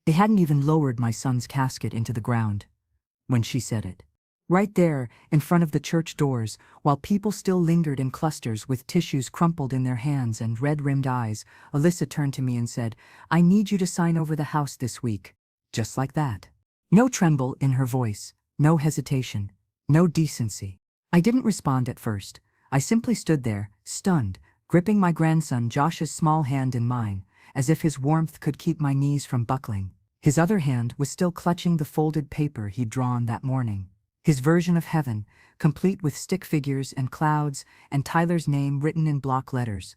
They hadn't even lowered my son's casket into the ground when she said it. Right there, in front of the church doors, while people still lingered in clusters with tissues crumpled in their hands and red-rimmed eyes, Alyssa turned to me and said, "I need you to sign over the house this week." Just like that. No tremble in her voice, no hesitation, no decency. I didn't respond at first. I simply stood there, stunned, gripping my grandson Josh's small hand in mine, as if his warmth could keep my knees from buckling. His other hand was still clutching the folded paper he'd drawn that morning. His version of heaven, complete with stick figures and clouds and Tyler's name written in block letters.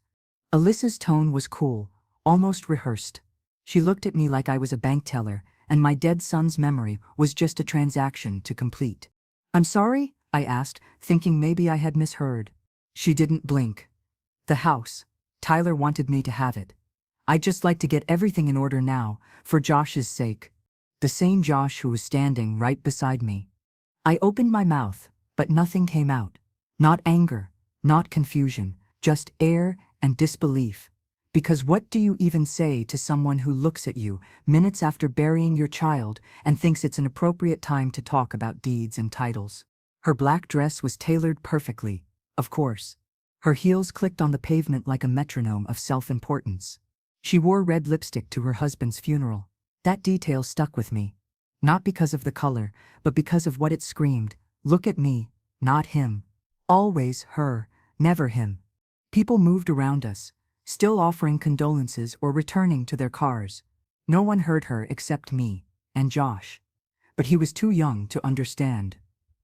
Alyssa's tone was cool, almost rehearsed. She looked at me like I was a bank teller, and my dead son's memory was just a transaction to complete. "I'm sorry?" I asked, thinking maybe I had misheard. She didn't blink. "The house. Tyler wanted me to have it. I'd just like to get everything in order now, for Josh's sake." The same Josh who was standing right beside me. I opened my mouth, but nothing came out. Not anger, not confusion, just air and disbelief. Because what do you even say to someone who looks at you minutes after burying your child and thinks it's an appropriate time to talk about deeds and titles? Her black dress was tailored perfectly, of course. Her heels clicked on the pavement like a metronome of self-importance. She wore red lipstick to her husband's funeral. That detail stuck with me. Not because of the color, but because of what it screamed. Look at me, not him. Always her, never him. People moved around us, still offering condolences or returning to their cars. No one heard her except me and Josh. But he was too young to understand.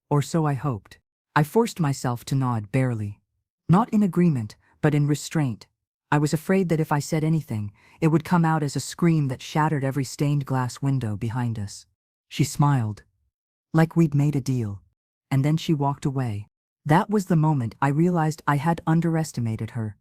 Or so I hoped. I forced myself to nod barely. Not in agreement, but in restraint. I was afraid that if I said anything, it would come out as a scream that shattered every stained glass window behind us. She smiled, like we'd made a deal, and then she walked away. That was the moment I realized I had underestimated her.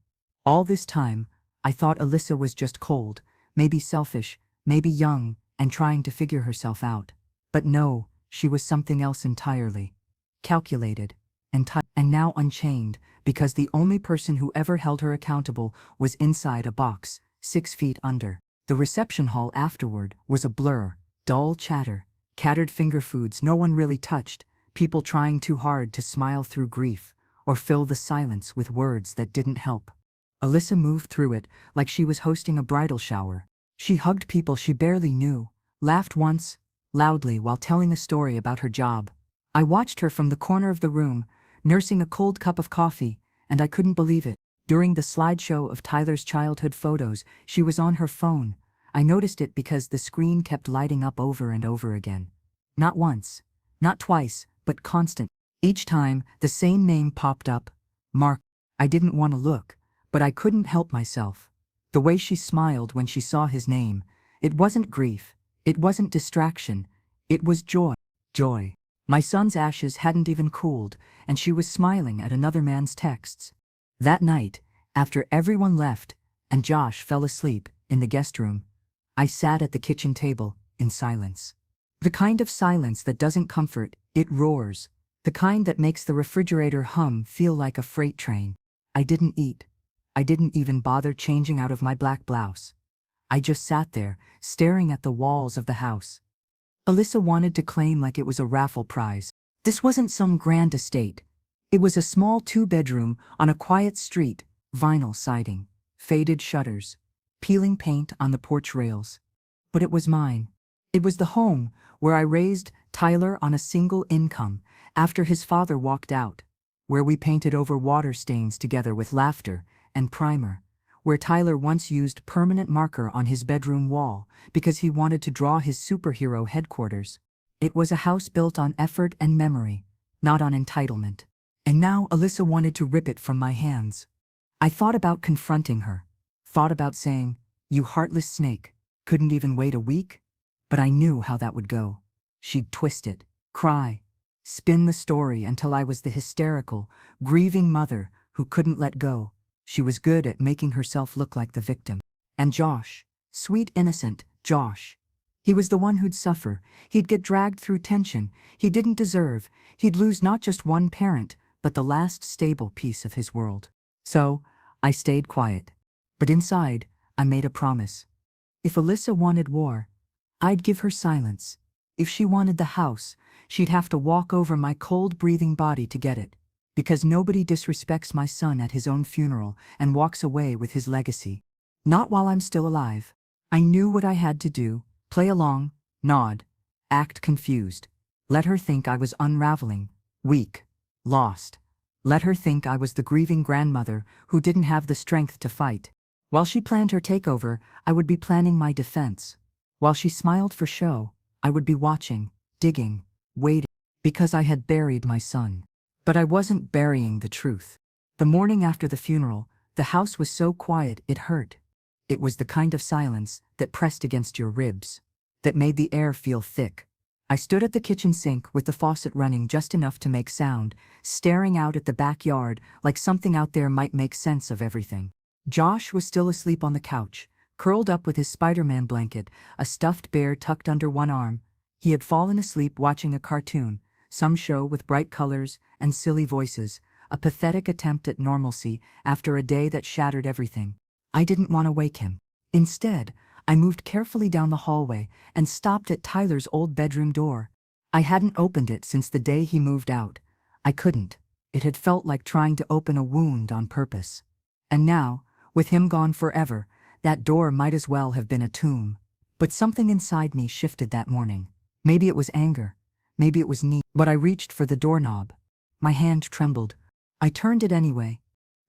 All this time, I thought Alyssa was just cold, maybe selfish, maybe young, and trying to figure herself out. But no, she was something else entirely. Calculated, and now unchained, because the only person who ever held her accountable was inside a box, 6 feet under. The reception hall afterward was a blur, dull chatter, catered finger foods no one really touched, people trying too hard to smile through grief, or fill the silence with words that didn't help. Alyssa moved through it like she was hosting a bridal shower. She hugged people she barely knew, laughed once, loudly while telling a story about her job. I watched her from the corner of the room, nursing a cold cup of coffee, and I couldn't believe it. During the slideshow of Tyler's childhood photos, she was on her phone. I noticed it because the screen kept lighting up over and over again. Not once, not twice, but constant. Each time, the same name popped up, Mark. I didn't want to look, but I couldn't help myself. The way she smiled when she saw his name, it wasn't grief, it wasn't distraction, it was joy. Joy. My son's ashes hadn't even cooled, and she was smiling at another man's texts. That night, after everyone left, and Josh fell asleep in the guest room, I sat at the kitchen table, in silence. The kind of silence that doesn't comfort, it roars. The kind that makes the refrigerator hum feel like a freight train. I didn't eat. I didn't even bother changing out of my black blouse. I just sat there, staring at the walls of the house. Alyssa wanted to claim like it was a raffle prize. This wasn't some grand estate. It was a small 2-bedroom on a quiet street, vinyl siding, faded shutters, peeling paint on the porch rails. But it was mine. It was the home where I raised Tyler on a single income after his father walked out, where we painted over water stains together with laughter and primer, where Tyler once used permanent marker on his bedroom wall because he wanted to draw his superhero headquarters. It was a house built on effort and memory, not on entitlement. And now Alyssa wanted to rip it from my hands. I thought about confronting her, thought about saying, "You heartless snake, couldn't even wait a week?" But I knew how that would go. She'd twist it, cry, spin the story until I was the hysterical, grieving mother who couldn't let go. She was good at making herself look like the victim. And Josh, sweet innocent Josh. He was the one who'd suffer, he'd get dragged through tension he didn't deserve, he'd lose not just one parent, but the last stable piece of his world. So, I stayed quiet. But inside, I made a promise. If Alyssa wanted war, I'd give her silence. If she wanted the house, she'd have to walk over my cold-breathing body to get it. Because nobody disrespects my son at his own funeral and walks away with his legacy. Not while I'm still alive. I knew what I had to do: play along, nod, act confused. Let her think I was unraveling, weak, lost. Let her think I was the grieving grandmother who didn't have the strength to fight. While she planned her takeover, I would be planning my defense. While she smiled for show, I would be watching, digging, waiting, because I had buried my son. But I wasn't burying the truth. The morning after the funeral, the house was so quiet it hurt. It was the kind of silence that pressed against your ribs, that made the air feel thick. I stood at the kitchen sink with the faucet running just enough to make sound, staring out at the backyard like something out there might make sense of everything. Josh was still asleep on the couch, curled up with his Spider-Man blanket, a stuffed bear tucked under one arm. He had fallen asleep watching a cartoon, some show with bright colors and silly voices, a pathetic attempt at normalcy after a day that shattered everything. I didn't want to wake him. Instead, I moved carefully down the hallway and stopped at Tyler's old bedroom door. I hadn't opened it since the day he moved out. I couldn't. It had felt like trying to open a wound on purpose. And now, with him gone forever, that door might as well have been a tomb. But something inside me shifted that morning. Maybe it was anger. Maybe it was need. But I reached for the doorknob. My hand trembled. I turned it anyway.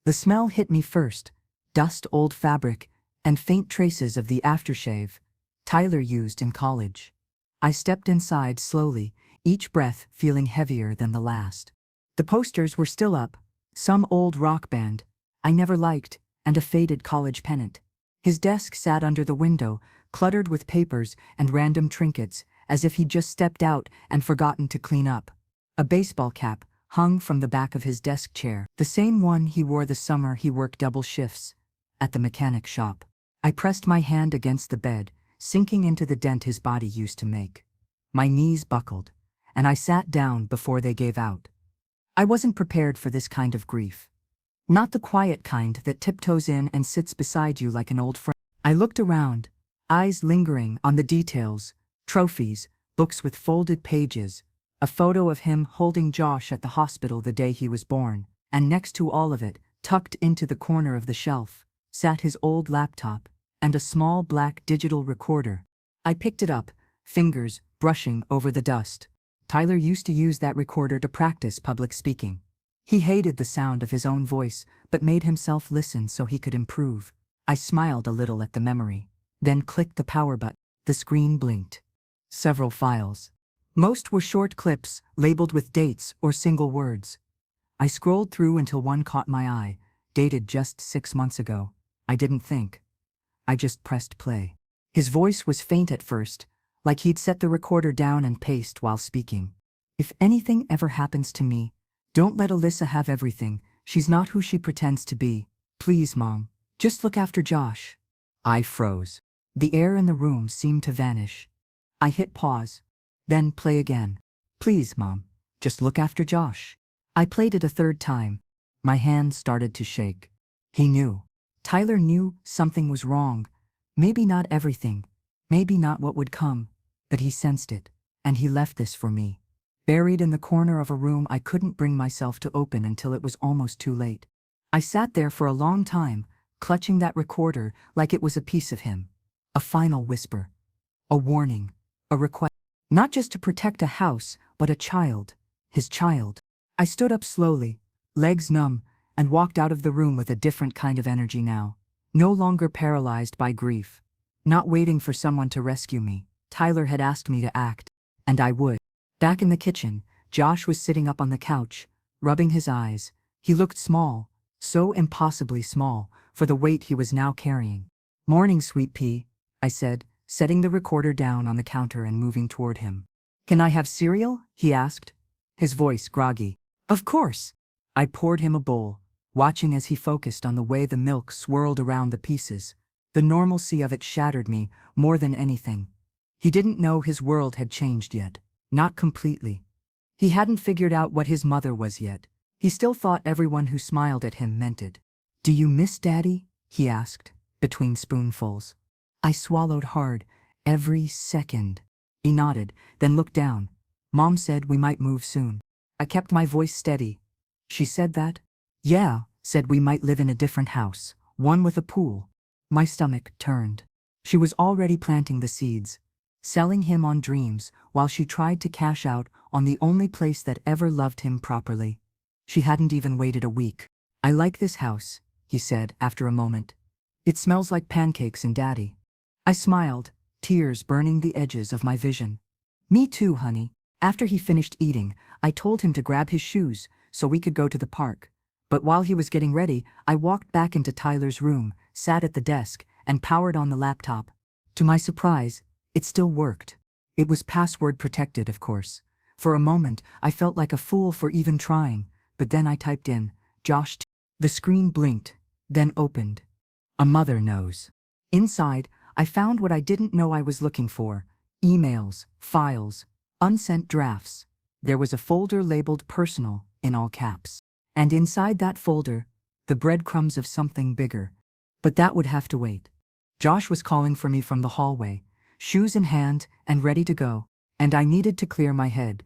The smell hit me first. Dust, old fabric, and faint traces of the aftershave Tyler used in college. I stepped inside slowly, each breath feeling heavier than the last. The posters were still up, some old rock band I never liked, and a faded college pennant. His desk sat under the window, cluttered with papers and random trinkets, as if he'd just stepped out and forgotten to clean up. A baseball cap hung from the back of his desk chair, the same one he wore the summer he worked double shifts at the mechanic shop. I pressed my hand against the bed, sinking into the dent his body used to make. My knees buckled, and I sat down before they gave out. I wasn't prepared for this kind of grief. Not the quiet kind that tiptoes in and sits beside you like an old friend. I looked around, eyes lingering on the details: trophies, books with folded pages, a photo of him holding Josh at the hospital the day he was born, and next to all of it, tucked into the corner of the shelf, sat his old laptop and a small black digital recorder. I picked it up, fingers brushing over the dust. Tyler used to use that recorder to practice public speaking. He hated the sound of his own voice, but made himself listen so he could improve. I smiled a little at the memory, then clicked the power button. The screen blinked. Several files. Most were short clips, labeled with dates or single words. I scrolled through until one caught my eye, dated just 6 months ago. I didn't think. I just pressed play. His voice was faint at first, like he'd set the recorder down and paced while speaking. If anything ever happens to me, don't let Alyssa have everything. She's not who she pretends to be. Please, Mom, just look after Josh. I froze. The air in the room seemed to vanish. I hit pause, then play again. Please, Mom, just look after Josh. I played it a third time. My hands started to shake. He knew. Tyler knew something was wrong. Maybe not everything, maybe not what would come, but he sensed it, and he left this for me. Buried in the corner of a room I couldn't bring myself to open until it was almost too late. I sat there for a long time, clutching that recorder like it was a piece of him. A final whisper. A warning. A request. Not just to protect a house, but a child. His child. I stood up slowly, legs numb, and walked out of the room with a different kind of energy now. No longer paralyzed by grief. Not waiting for someone to rescue me. Tyler had asked me to act, and I would. Back in the kitchen, Josh was sitting up on the couch, rubbing his eyes. He looked small, so impossibly small, for the weight he was now carrying. "Morning, sweet pea," I said, setting the recorder down on the counter and moving toward him. "Can I have cereal?" he asked, his voice groggy. "Of course." I poured him a bowl, watching as he focused on the way the milk swirled around the pieces. The normalcy of it shattered me more than anything. He didn't know his world had changed yet. Not completely. He hadn't figured out what his mother was yet. He still thought everyone who smiled at him meant it. "Do you miss Daddy?" he asked, between spoonfuls. I swallowed hard, Every second. He nodded, then looked down. Mom said we might move soon. I kept my voice steady. She said that? Yeah, said we might live in a different house, one with a pool. My stomach turned. She was already planting the seeds, selling him on dreams while she tried to cash out on the only place that ever loved him properly. She hadn't even waited a week. I like this house, he said after a moment. It smells like pancakes and Daddy. I smiled, tears burning the edges of my vision. Me too, honey. After he finished eating, I told him to grab his shoes so we could go to the park. But while he was getting ready, I walked back into Tyler's room, sat at the desk, and powered on the laptop. To my surprise, it still worked. It was password protected, of course. For a moment, I felt like a fool for even trying, but then I typed in, Josh. The screen blinked, then opened. A mother knows. Inside, I found what I didn't know I was looking for: emails, files, unsent drafts. There was a folder labeled personal in all caps. And inside that folder, the breadcrumbs of something bigger. But that would have to wait. Josh was calling for me from the hallway, shoes in hand and ready to go, and I needed to clear my head.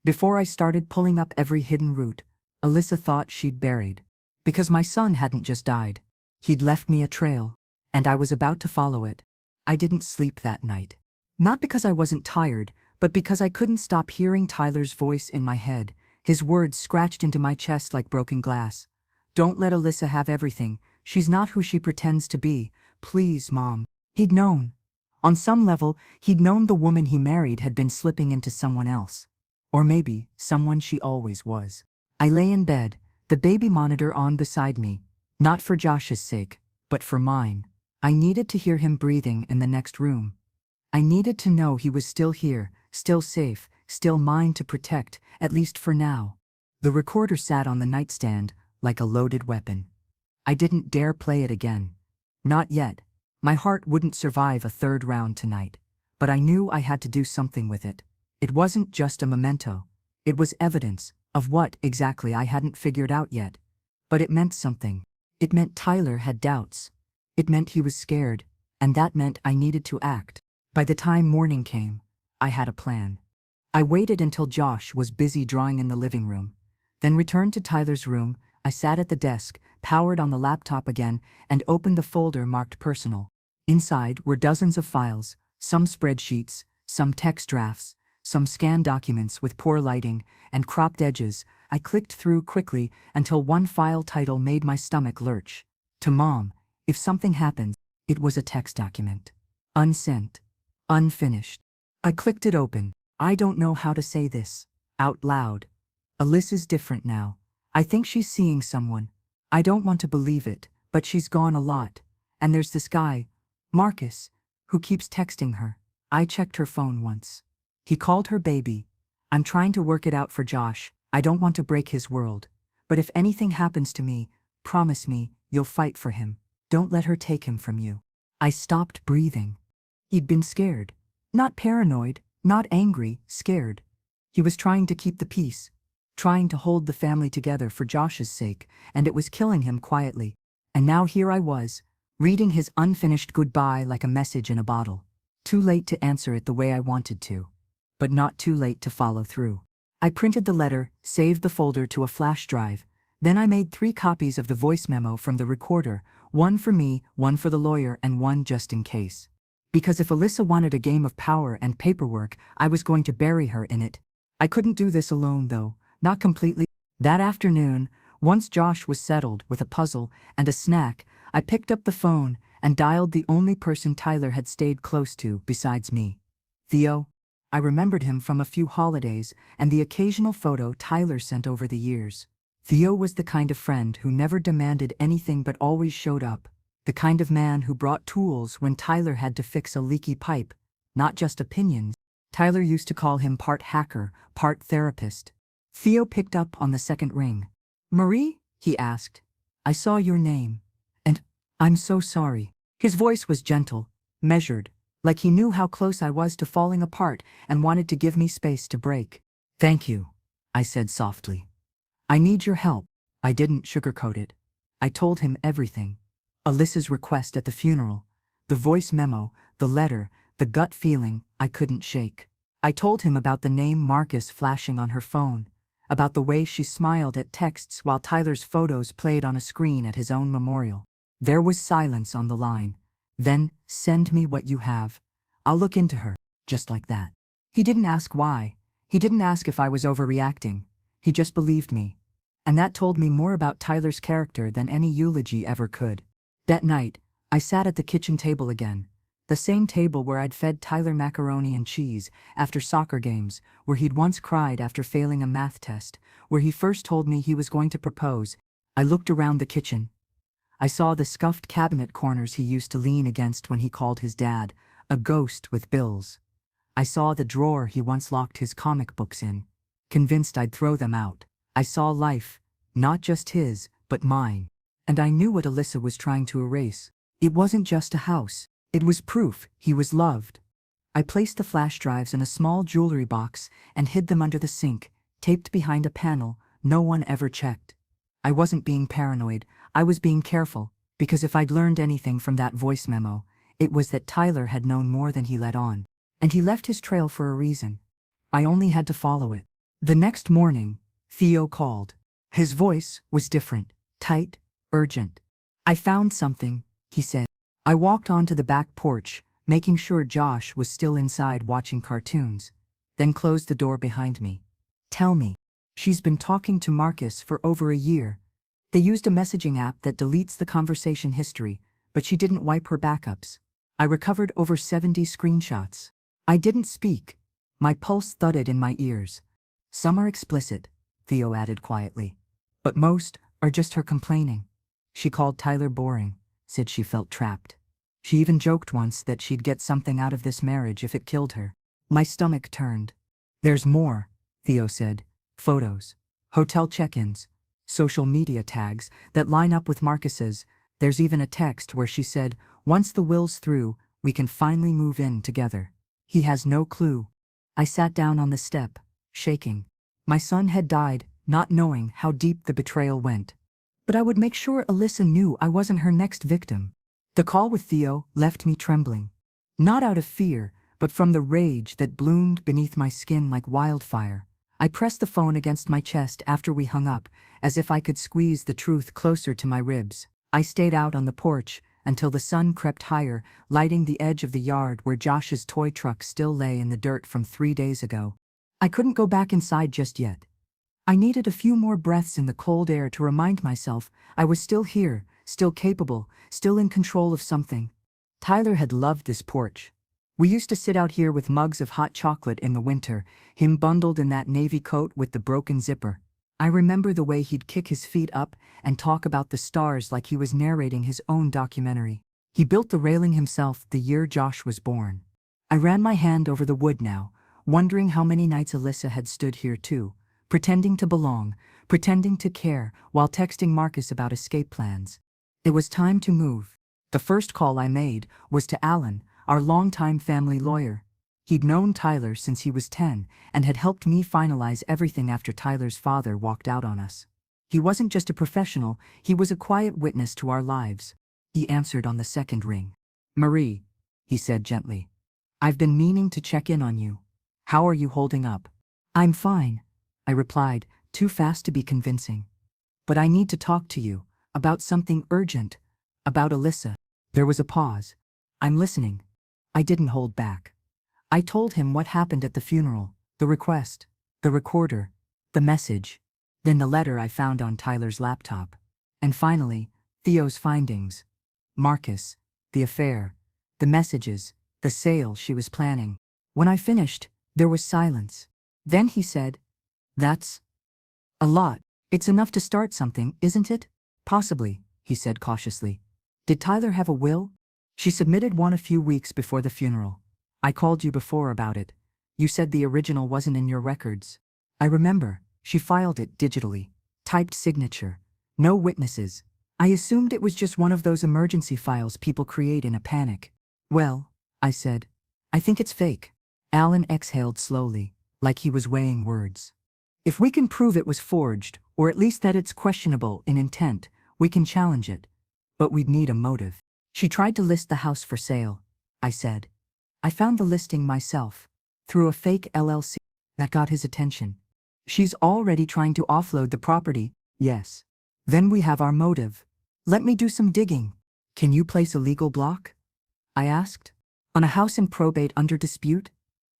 Before I started pulling up every hidden route, Alyssa thought she'd buried. Because my son hadn't just died. He'd left me a trail, and I was about to follow it. I didn't sleep that night. Not because I wasn't tired, but because I couldn't stop hearing Tyler's voice in my head, his words scratched into my chest like broken glass. Don't let Alyssa have everything. She's not who she pretends to be. Please, Mom. He'd known. On some level, he'd known the woman he married had been slipping into someone else. Or maybe someone she always was. I lay in bed, the baby monitor on beside me. Not for Josh's sake, but for mine. I needed to hear him breathing in the next room. I needed to know he was still here, still safe, still mine to protect, at least for now. The recorder sat on the nightstand, like a loaded weapon. I didn't dare play it again. Not yet. My heart wouldn't survive a third round tonight. But I knew I had to do something with it. It wasn't just a memento. It was evidence of what exactly I hadn't figured out yet. But it meant something. It meant Tyler had doubts. It meant he was scared, and that meant I needed to act. By the time morning came, I had a plan. I waited until Josh was busy drawing in the living room, then returned to Tyler's room. I sat at the desk, powered on the laptop again, and opened the folder marked personal. Inside were dozens of files, some spreadsheets, some text drafts, some scanned documents with poor lighting and cropped edges. I clicked through quickly until one file title made my stomach lurch. To Mom, if something happens. It was a text document. Unsent. Unfinished. I clicked it open. I don't know how to say this out loud. Alyssa's different now. I think she's seeing someone. I don't want to believe it, but she's gone a lot. And there's this guy, Marcus, who keeps texting her. I checked her phone once. He called her baby. I'm trying to work it out for Josh. I don't want to break his world. But if anything happens to me, promise me you'll fight for him. Don't let her take him from you. I stopped breathing. He'd been scared. Not paranoid, not angry, scared. He was trying to keep the peace, trying to hold the family together for Josh's sake, and it was killing him quietly. And now here I was, reading his unfinished goodbye like a message in a bottle. Too late to answer it the way I wanted to, but not too late to follow through. I printed the letter, saved the folder to a flash drive. Then I made 3 copies of the voice memo from the recorder, one for me, one for the lawyer, and one just in case. Because if Alyssa wanted a game of power and paperwork, I was going to bury her in it. I couldn't do this alone though, not completely. That afternoon, once Josh was settled with a puzzle and a snack, I picked up the phone and dialed the only person Tyler had stayed close to besides me. Theo. I remembered him from a few holidays and the occasional photo Tyler sent over the years. Theo was the kind of friend who never demanded anything but always showed up. The kind of man who brought tools when Tyler had to fix a leaky pipe, not just opinions. Tyler used to call him part hacker, part therapist. Theo picked up on the second ring. Marie? He asked. I saw your name. And I'm so sorry. His voice was gentle, measured, like he knew how close I was to falling apart and wanted to give me space to break. Thank you, I said softly. I need your help. I didn't sugarcoat it. I told him everything. Alyssa's request at the funeral, the voice memo, the letter, The gut feeling I couldn't shake. I told him about the name Marcus flashing on her phone, about the way she smiled at texts while Tyler's photos played on a screen at his own memorial. There was silence on the line. Then, send me what you have. I'll look into her. Just like that. He didn't ask why. He didn't ask if I was overreacting. He just believed me. And that told me more about Tyler's character than any eulogy ever could. That night, I sat at the kitchen table again. The same table where I'd fed Tyler macaroni and cheese after soccer games, where he'd once cried after failing a math test, where he first told me he was going to propose. I looked around the kitchen. I saw the scuffed cabinet corners he used to lean against when he called his dad a ghost with bills. I saw the drawer he once locked his comic books in, convinced I'd throw them out. I saw life, not just his, but mine. And I knew what Alyssa was trying to erase. It wasn't just a house. It was proof he was loved. I placed the flash drives in a small jewelry box and hid them under the sink, taped behind a panel no one ever checked. I wasn't being paranoid, I was being careful, because if I'd learned anything from that voice memo, it was that Tyler had known more than he let on. And he left his trail for a reason. I only had to follow it. The next morning, Theo called. His voice was different, tight, urgent. I found something, he said. I walked onto the back porch, making sure Josh was still inside watching cartoons, then closed the door behind me. Tell me. She's been talking to Marcus for over a year. They used a messaging app that deletes the conversation history, but she didn't wipe her backups. I recovered over 70 screenshots. I didn't speak. My pulse thudded in my ears. Some are explicit, Theo added quietly. But most are just her complaining. She called Tyler boring, said she felt trapped. She even joked once that she'd get something out of this marriage if it killed her. My stomach turned. There's more, Theo said. Photos, hotel check-ins, social media tags that line up with Marcus's. There's even a text where she said, once the will's through, we can finally move in together. He has no clue. I sat down on the step, shaking. My son had died, not knowing how deep the betrayal went. But I would make sure Alyssa knew I wasn't her next victim. The call with Theo left me trembling. Not out of fear, but from the rage that bloomed beneath my skin like wildfire. I pressed the phone against my chest after we hung up, as if I could squeeze the truth closer to my ribs. I stayed out on the porch until the sun crept higher, lighting the edge of the yard where Josh's toy truck still lay in the dirt from 3 days ago. I couldn't go back inside just yet. I needed a few more breaths in the cold air to remind myself I was still here, still capable, still in control of something. Tyler had loved this porch. We used to sit out here with mugs of hot chocolate in the winter, him bundled in that navy coat with the broken zipper. I remember the way he'd kick his feet up and talk about the stars like he was narrating his own documentary. He built the railing himself the year Josh was born. I ran my hand over the wood now, wondering how many nights Alyssa had stood here too, pretending to belong, pretending to care, while texting Marcus about escape plans. It was time to move. The first call I made was to Alan, our longtime family lawyer. He'd known Tyler since he was 10 and had helped me finalize everything after Tyler's father walked out on us. He wasn't just a professional, he was a quiet witness to our lives. He answered on the second ring. Marie, he said gently. I've been meaning to check in on you. How are you holding up? I'm fine, I replied, too fast to be convincing. But I need to talk to you, about something urgent, about Alyssa. There was a pause. I'm listening. I didn't hold back. I told him what happened at the funeral, the request, the recorder, the message, then the letter I found on Tyler's laptop. And finally, Theo's findings. Marcus, the affair, the messages, the sale she was planning. When I finished, there was silence. Then he said, That's a lot. It's enough to start something, isn't it? Possibly, he said cautiously. Did Tyler have a will? She submitted one a few weeks before the funeral. I called you before about it. You said the original wasn't in your records. I remember, she filed it digitally. Typed signature. No witnesses. I assumed it was just one of those emergency files people create in a panic. Well, I said, I think it's fake. Alan exhaled slowly, like he was weighing words. If we can prove it was forged, or at least that it's questionable in intent, we can challenge it. But we'd need a motive. She tried to list the house for sale, I said. I found the listing myself, through a fake LLC. That got his attention. She's already trying to offload the property, yes. Then we have our motive. Let me do some digging. Can you place a legal block? I asked. On a house in probate under dispute?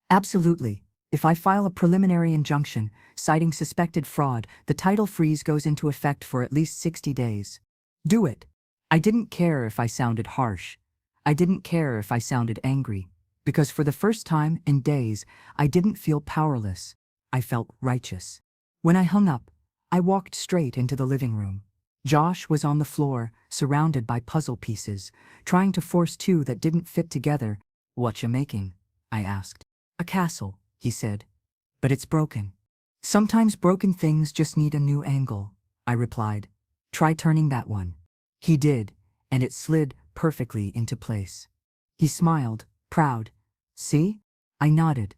Absolutely. If I file a preliminary injunction, citing suspected fraud, the title freeze goes into effect for at least 60 days. Do it. I didn't care if I sounded harsh. I didn't care if I sounded angry. Because for the first time in days, I didn't feel powerless. I felt righteous. When I hung up, I walked straight into the living room. Josh was on the floor, surrounded by puzzle pieces, trying to force two that didn't fit together. What you making? I asked. A castle, he said. But it's broken. Sometimes broken things just need a new angle, I replied. Try turning that one. He did, and it slid perfectly into place. He smiled, proud. See? I nodded.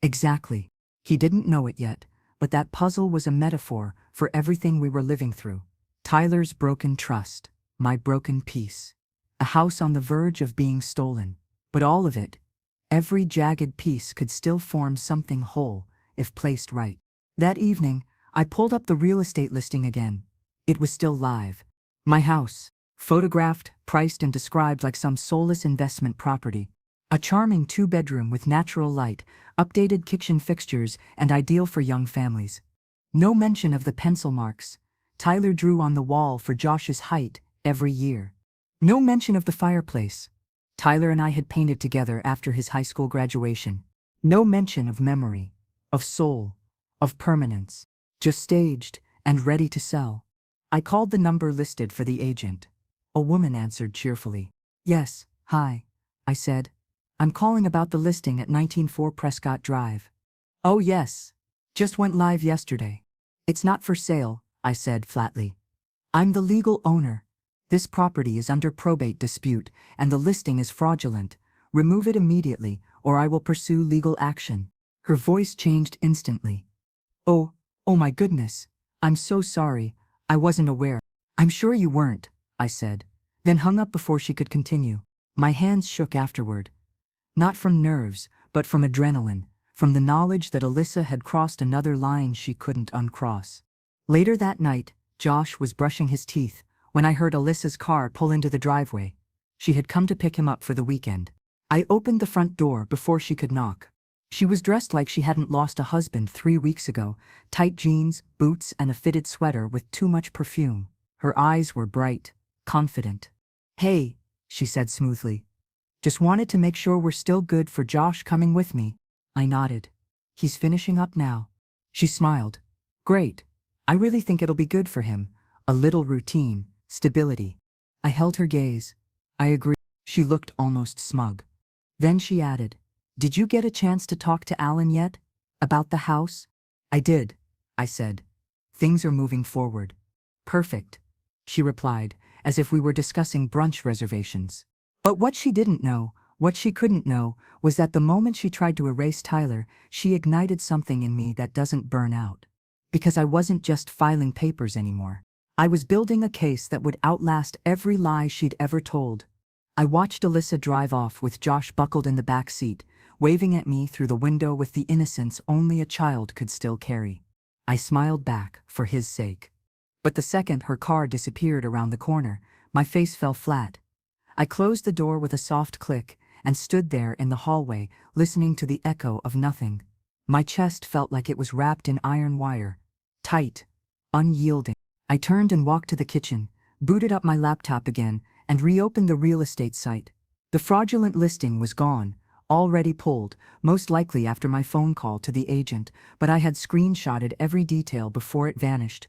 Exactly. He didn't know it yet, but that puzzle was a metaphor for everything we were living through. Tyler's broken trust, my broken peace. A house on the verge of being stolen. But all of it, every jagged piece could still form something whole, if placed right. That evening, I pulled up the real estate listing again. It was still live. My house, photographed, priced, and described like some soulless investment property. A charming 2-bedroom with natural light, updated kitchen fixtures, and ideal for young families. No mention of the pencil marks Tyler drew on the wall for Josh's height every year. No mention of the fireplace Tyler and I had painted together after his high school graduation. No mention of memory, of soul, of permanence. Just staged and ready to sell. I called the number listed for the agent. A woman answered cheerfully. Yes, hi, I said. I'm calling about the listing at 194 Prescott Drive. Oh yes, just went live yesterday. It's not for sale, I said flatly. I'm the legal owner. This property is under probate dispute, and the listing is fraudulent. Remove it immediately, or I will pursue legal action. Her voice changed instantly. Oh my goodness. I'm so sorry. I wasn't aware. I'm sure you weren't, I said, then hung up before she could continue. My hands shook afterward. Not from nerves, but from adrenaline, from the knowledge that Alyssa had crossed another line she couldn't uncross. Later that night, Josh was brushing his teeth when I heard Alyssa's car pull into the driveway. She had come to pick him up for the weekend. I opened the front door before she could knock. She was dressed like she hadn't lost a husband 3 weeks ago, tight jeans, boots, and a fitted sweater with too much perfume. Her eyes were bright, confident. Hey, she said smoothly. Just wanted to make sure we're still good for Josh coming with me. I nodded. He's finishing up now. She smiled. Great. I really think it'll be good for him. A little routine, stability. I held her gaze. I agree. She looked almost smug. Then she added, Did you get a chance to talk to Alan yet? About the house? I did, I said. Things are moving forward. Perfect, she replied, as if we were discussing brunch reservations. But what she didn't know, what she couldn't know, was that the moment she tried to erase Tyler, she ignited something in me that doesn't burn out. Because I wasn't just filing papers anymore. I was building a case that would outlast every lie she'd ever told. I watched Alyssa drive off with Josh buckled in the back seat, waving at me through the window with the innocence only a child could still carry. I smiled back, for his sake. But the second her car disappeared around the corner, my face fell flat. I closed the door with a soft click and stood there in the hallway, listening to the echo of nothing. My chest felt like it was wrapped in iron wire. Tight, unyielding. I turned and walked to the kitchen, booted up my laptop again, and reopened the real estate site. The fraudulent listing was gone, already pulled, most likely after my phone call to the agent, but I had screenshotted every detail before it vanished.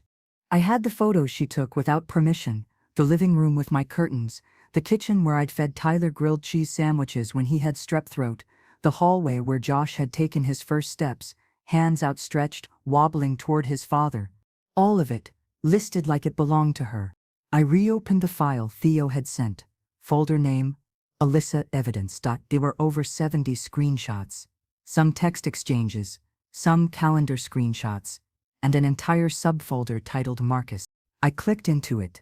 I had the photos she took without permission, the living room with my curtains, the kitchen where I'd fed Tyler grilled cheese sandwiches when he had strep throat, the hallway where Josh had taken his first steps, hands outstretched, wobbling toward his father. All of it, listed like it belonged to her. I reopened the file Theo had sent. Folder name, Alyssa Evidence. There were over 70 screenshots, some text exchanges, some calendar screenshots, and an entire subfolder titled Marcus. I clicked into it.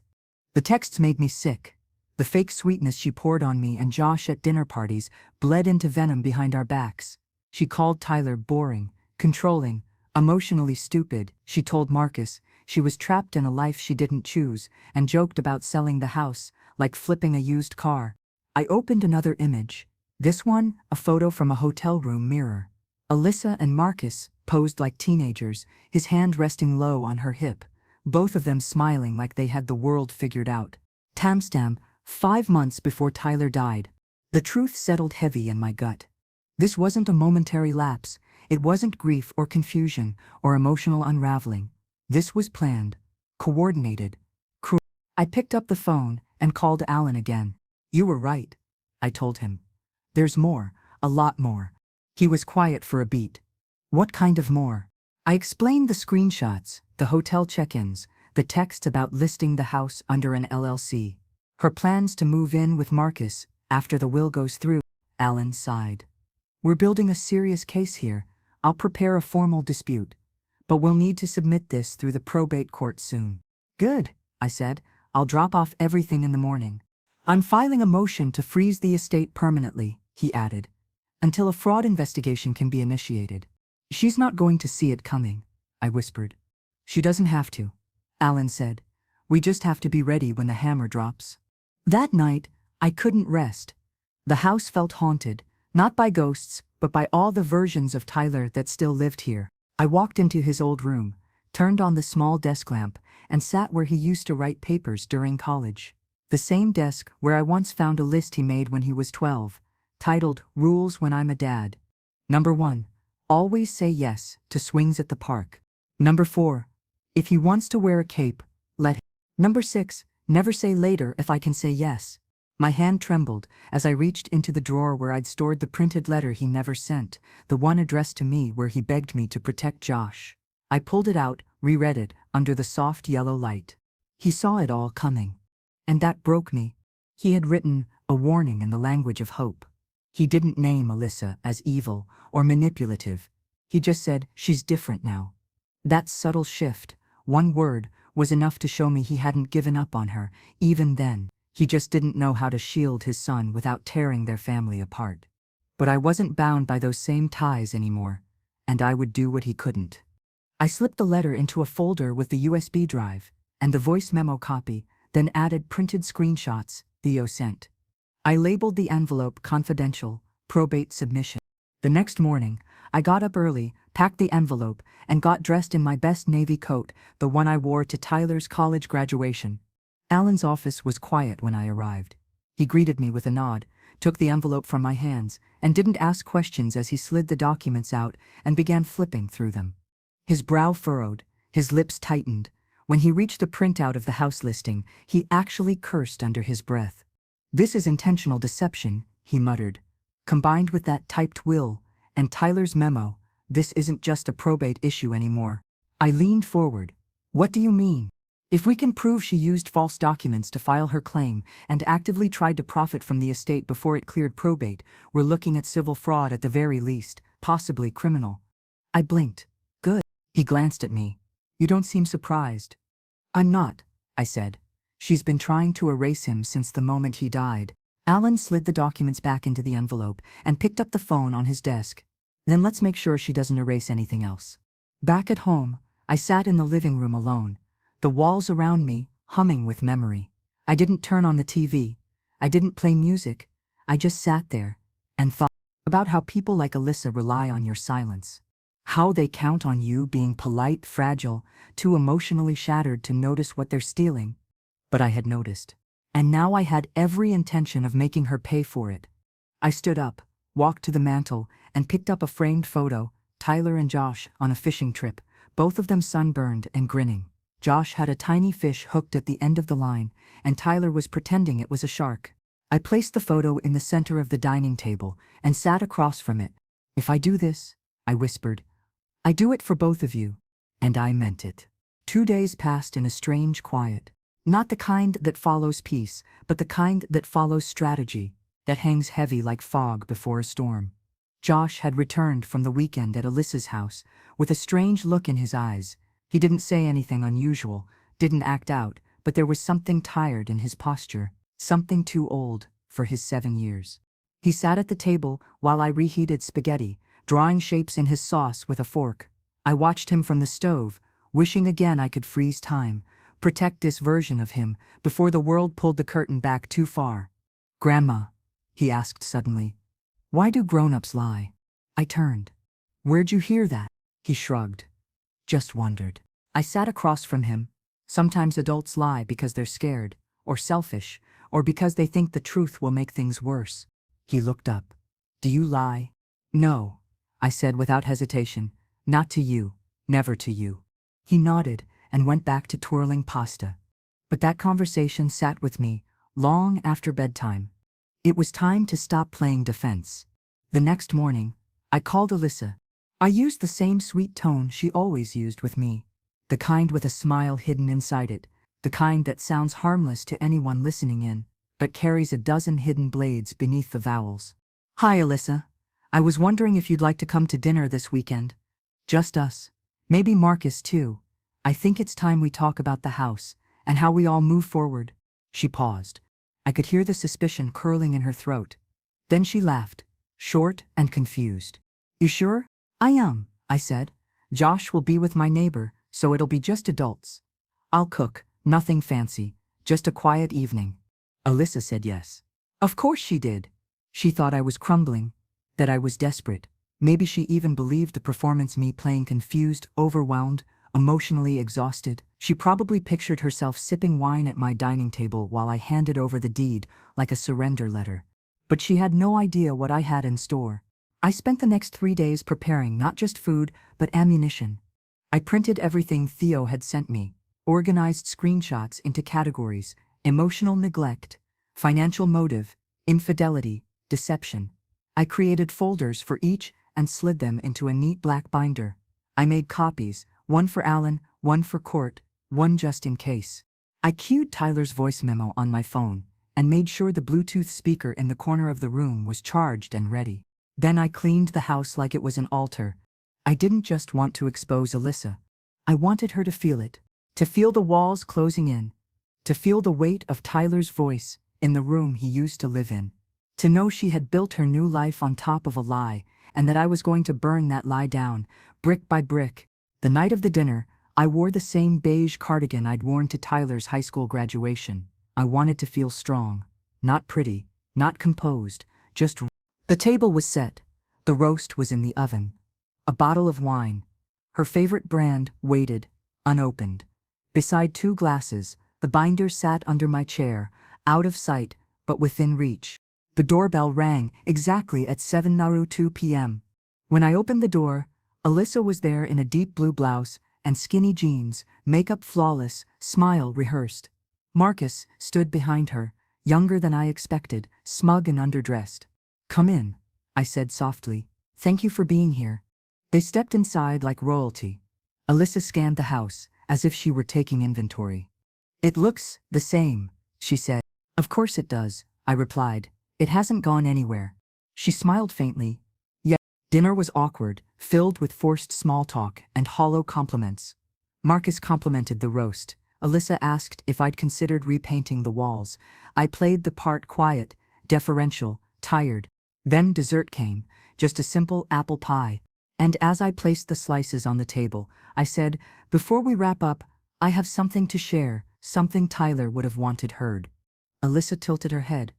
The texts made me sick. The fake sweetness she poured on me and Josh at dinner parties bled into venom behind our backs. She called Tyler boring, controlling, emotionally stupid. She told Marcus she was trapped in a life she didn't choose and joked about selling the house, like flipping a used car. I opened another image. This one, a photo from a hotel room mirror. Alyssa and Marcus posed like teenagers, his hand resting low on her hip, both of them smiling like they had the world figured out. Timestamp, 5 months before Tyler died. The truth settled heavy in my gut. This wasn't a momentary lapse. It wasn't grief or confusion or emotional unraveling. This was planned, coordinated, cruel. I picked up the phone and called Alan again. "You were right," I told him. "There's more, a lot more." He was quiet for a beat. "What kind of more?" I explained the screenshots, the hotel check-ins, the text about listing the house under an LLC. Her plans to move in with Marcus after the will goes through. Alan sighed. "We're building a serious case here. I'll prepare a formal dispute. But we'll need to submit this through the probate court soon." "Good," I said. "I'll drop off everything in the morning." "I'm filing a motion to freeze the estate permanently," he added, "until a fraud investigation can be initiated." "She's not going to see it coming," I whispered. "She doesn't have to," Alan said. "We just have to be ready when the hammer drops." That night, I couldn't rest. The house felt haunted, not by ghosts, but by all the versions of Tyler that still lived here. I walked into his old room, turned on the small desk lamp, and sat where he used to write papers during college. The same desk where I once found a list he made when he was 12, titled "Rules When I'm a Dad." Number 1. Always say yes to swings at the park. Number 4. If he wants to wear a cape, let him. Number 6. Never say later if I can say yes. My hand trembled as I reached into the drawer where I'd stored the printed letter he never sent, the one addressed to me where he begged me to protect Josh. I pulled it out, reread it, under the soft yellow light. He saw it all coming. And that broke me. He had written a warning in the language of hope. He didn't name Alyssa as evil or manipulative. He just said, "She's different now." That subtle shift, one word, was enough to show me he hadn't given up on her, even then. He just didn't know how to shield his son without tearing their family apart. But I wasn't bound by those same ties anymore, and I would do what he couldn't. I slipped the letter into a folder with the USB drive and the voice memo copy, then added printed screenshots Theo sent. I labeled the envelope "Confidential, Probate Submission." The next morning, I got up early, packed the envelope, and got dressed in my best navy coat, the one I wore to Tyler's college graduation. Alan's office was quiet when I arrived. He greeted me with a nod, took the envelope from my hands, and didn't ask questions as he slid the documents out and began flipping through them. His brow furrowed, his lips tightened. When he reached the printout of the house listing, he actually cursed under his breath. "This is intentional deception," he muttered. "Combined with that typed will and Tyler's memo, this isn't just a probate issue anymore." I leaned forward. "What do you mean?" "If we can prove she used false documents to file her claim and actively tried to profit from the estate before it cleared probate, we're looking at civil fraud at the very least, possibly criminal." I blinked. "Good." He glanced at me. "You don't seem surprised." "I'm not," I said. "She's been trying to erase him since the moment he died." Alan slid the documents back into the envelope and picked up the phone on his desk. "Then let's make sure she doesn't erase anything else." Back at home, I sat in the living room alone, the walls around me humming with memory. I didn't turn on the TV. I didn't play music. I just sat there and thought about how people like Alyssa rely on your silence. How they count on you being polite, fragile, too emotionally shattered to notice what they're stealing. But I had noticed. And now I had every intention of making her pay for it. I stood up, walked to the mantel, and picked up a framed photo, Tyler and Josh on a fishing trip, both of them sunburned and grinning. Josh had a tiny fish hooked at the end of the line, and Tyler was pretending it was a shark. I placed the photo in the center of the dining table and sat across from it. "If I do this," I whispered, "I do it for both of you." And I meant it. 2 days passed in a strange quiet. Not the kind that follows peace, but the kind that follows strategy, that hangs heavy like fog before a storm. Josh had returned from the weekend at Alyssa's house, with a strange look in his eyes. He didn't say anything unusual, didn't act out, but there was something tired in his posture. something too old for his 7 years. He sat at the table while I reheated spaghetti, drawing shapes in his sauce with a fork. I watched him from the stove, wishing again I could freeze time, protect this version of him before the world pulled the curtain back too far. "Grandma," he asked suddenly, "why do grown-ups lie?" I turned. "Where'd you hear that?" He shrugged. "Just wondered." I sat across from him. Sometimes adults lie because they're scared, or selfish, or because they think the truth will make things worse. He looked up. "Do you lie?" "No," I said without hesitation. "Not to you. Never to you." He nodded and went back to twirling pasta. But that conversation sat with me long after bedtime. It was time to stop playing defense. The next morning, I called Alyssa. I used the same sweet tone she always used with me. The kind with a smile hidden inside it. The kind that sounds harmless to anyone listening in, but carries a dozen hidden blades beneath the vowels. "Hi, Alyssa. I was wondering if you'd like to come to dinner this weekend. Just us. Maybe Marcus too. I think it's time we talk about the house, and how we all move forward." She paused. I could hear the suspicion curling in her throat. Then she laughed, short and confused. "You sure?" "I am," I said. "Josh will be with my neighbor, so it'll be just adults. I'll cook, nothing fancy, just a quiet evening." Alyssa said yes. Of course she did. She thought I was crumbling, that I was desperate. Maybe she even believed the performance, me playing confused, overwhelmed, emotionally exhausted. She probably pictured herself sipping wine at my dining table while I handed over the deed like a surrender letter. But she had no idea what I had in store. I spent the next 3 days preparing not just food, but ammunition. I printed everything Theo had sent me, organized screenshots into categories: emotional neglect, financial motive, infidelity, deception. I created folders for each and slid them into a neat black binder. I made copies, one for Alan, one for Court, one just in case. I cued Tyler's voice memo on my phone and made sure the Bluetooth speaker in the corner of the room was charged and ready. Then I cleaned the house like it was an altar. I didn't just want to expose Alyssa. I wanted her to feel it, to feel the walls closing in, to feel the weight of Tyler's voice in the room he used to live in, to know she had built her new life on top of a lie, and that I was going to burn that lie down, brick by brick. The night of the dinner, I wore the same beige cardigan I'd worn to Tyler's high school graduation. I wanted to feel strong, not pretty, not composed, just. The table was set. The roast was in the oven. A bottle of wine, her favorite brand, waited, unopened. Beside 2 glasses, the binder sat under my chair, out of sight, but within reach. The doorbell rang exactly at 7:02 p.m. When I opened the door, Alyssa was there in a deep blue blouse and skinny jeans, makeup flawless, smile rehearsed. Marcus stood behind her, younger than I expected, smug and underdressed. "Come in," I said softly. "Thank you for being here." They stepped inside like royalty. Alyssa scanned the house, as if she were taking inventory. "It looks the same," she said. "Of course it does," I replied. "It hasn't gone anywhere." She smiled faintly. Yet, dinner was awkward, filled with forced small talk and hollow compliments. Marcus complimented the roast. Alyssa asked if I'd considered repainting the walls. I played the part quiet, deferential, tired. Then dessert came, just a simple apple pie. And as I placed the slices on the table, I said, "Before we wrap up, I have something to share, something Tyler would have wanted heard." Alyssa tilted her head.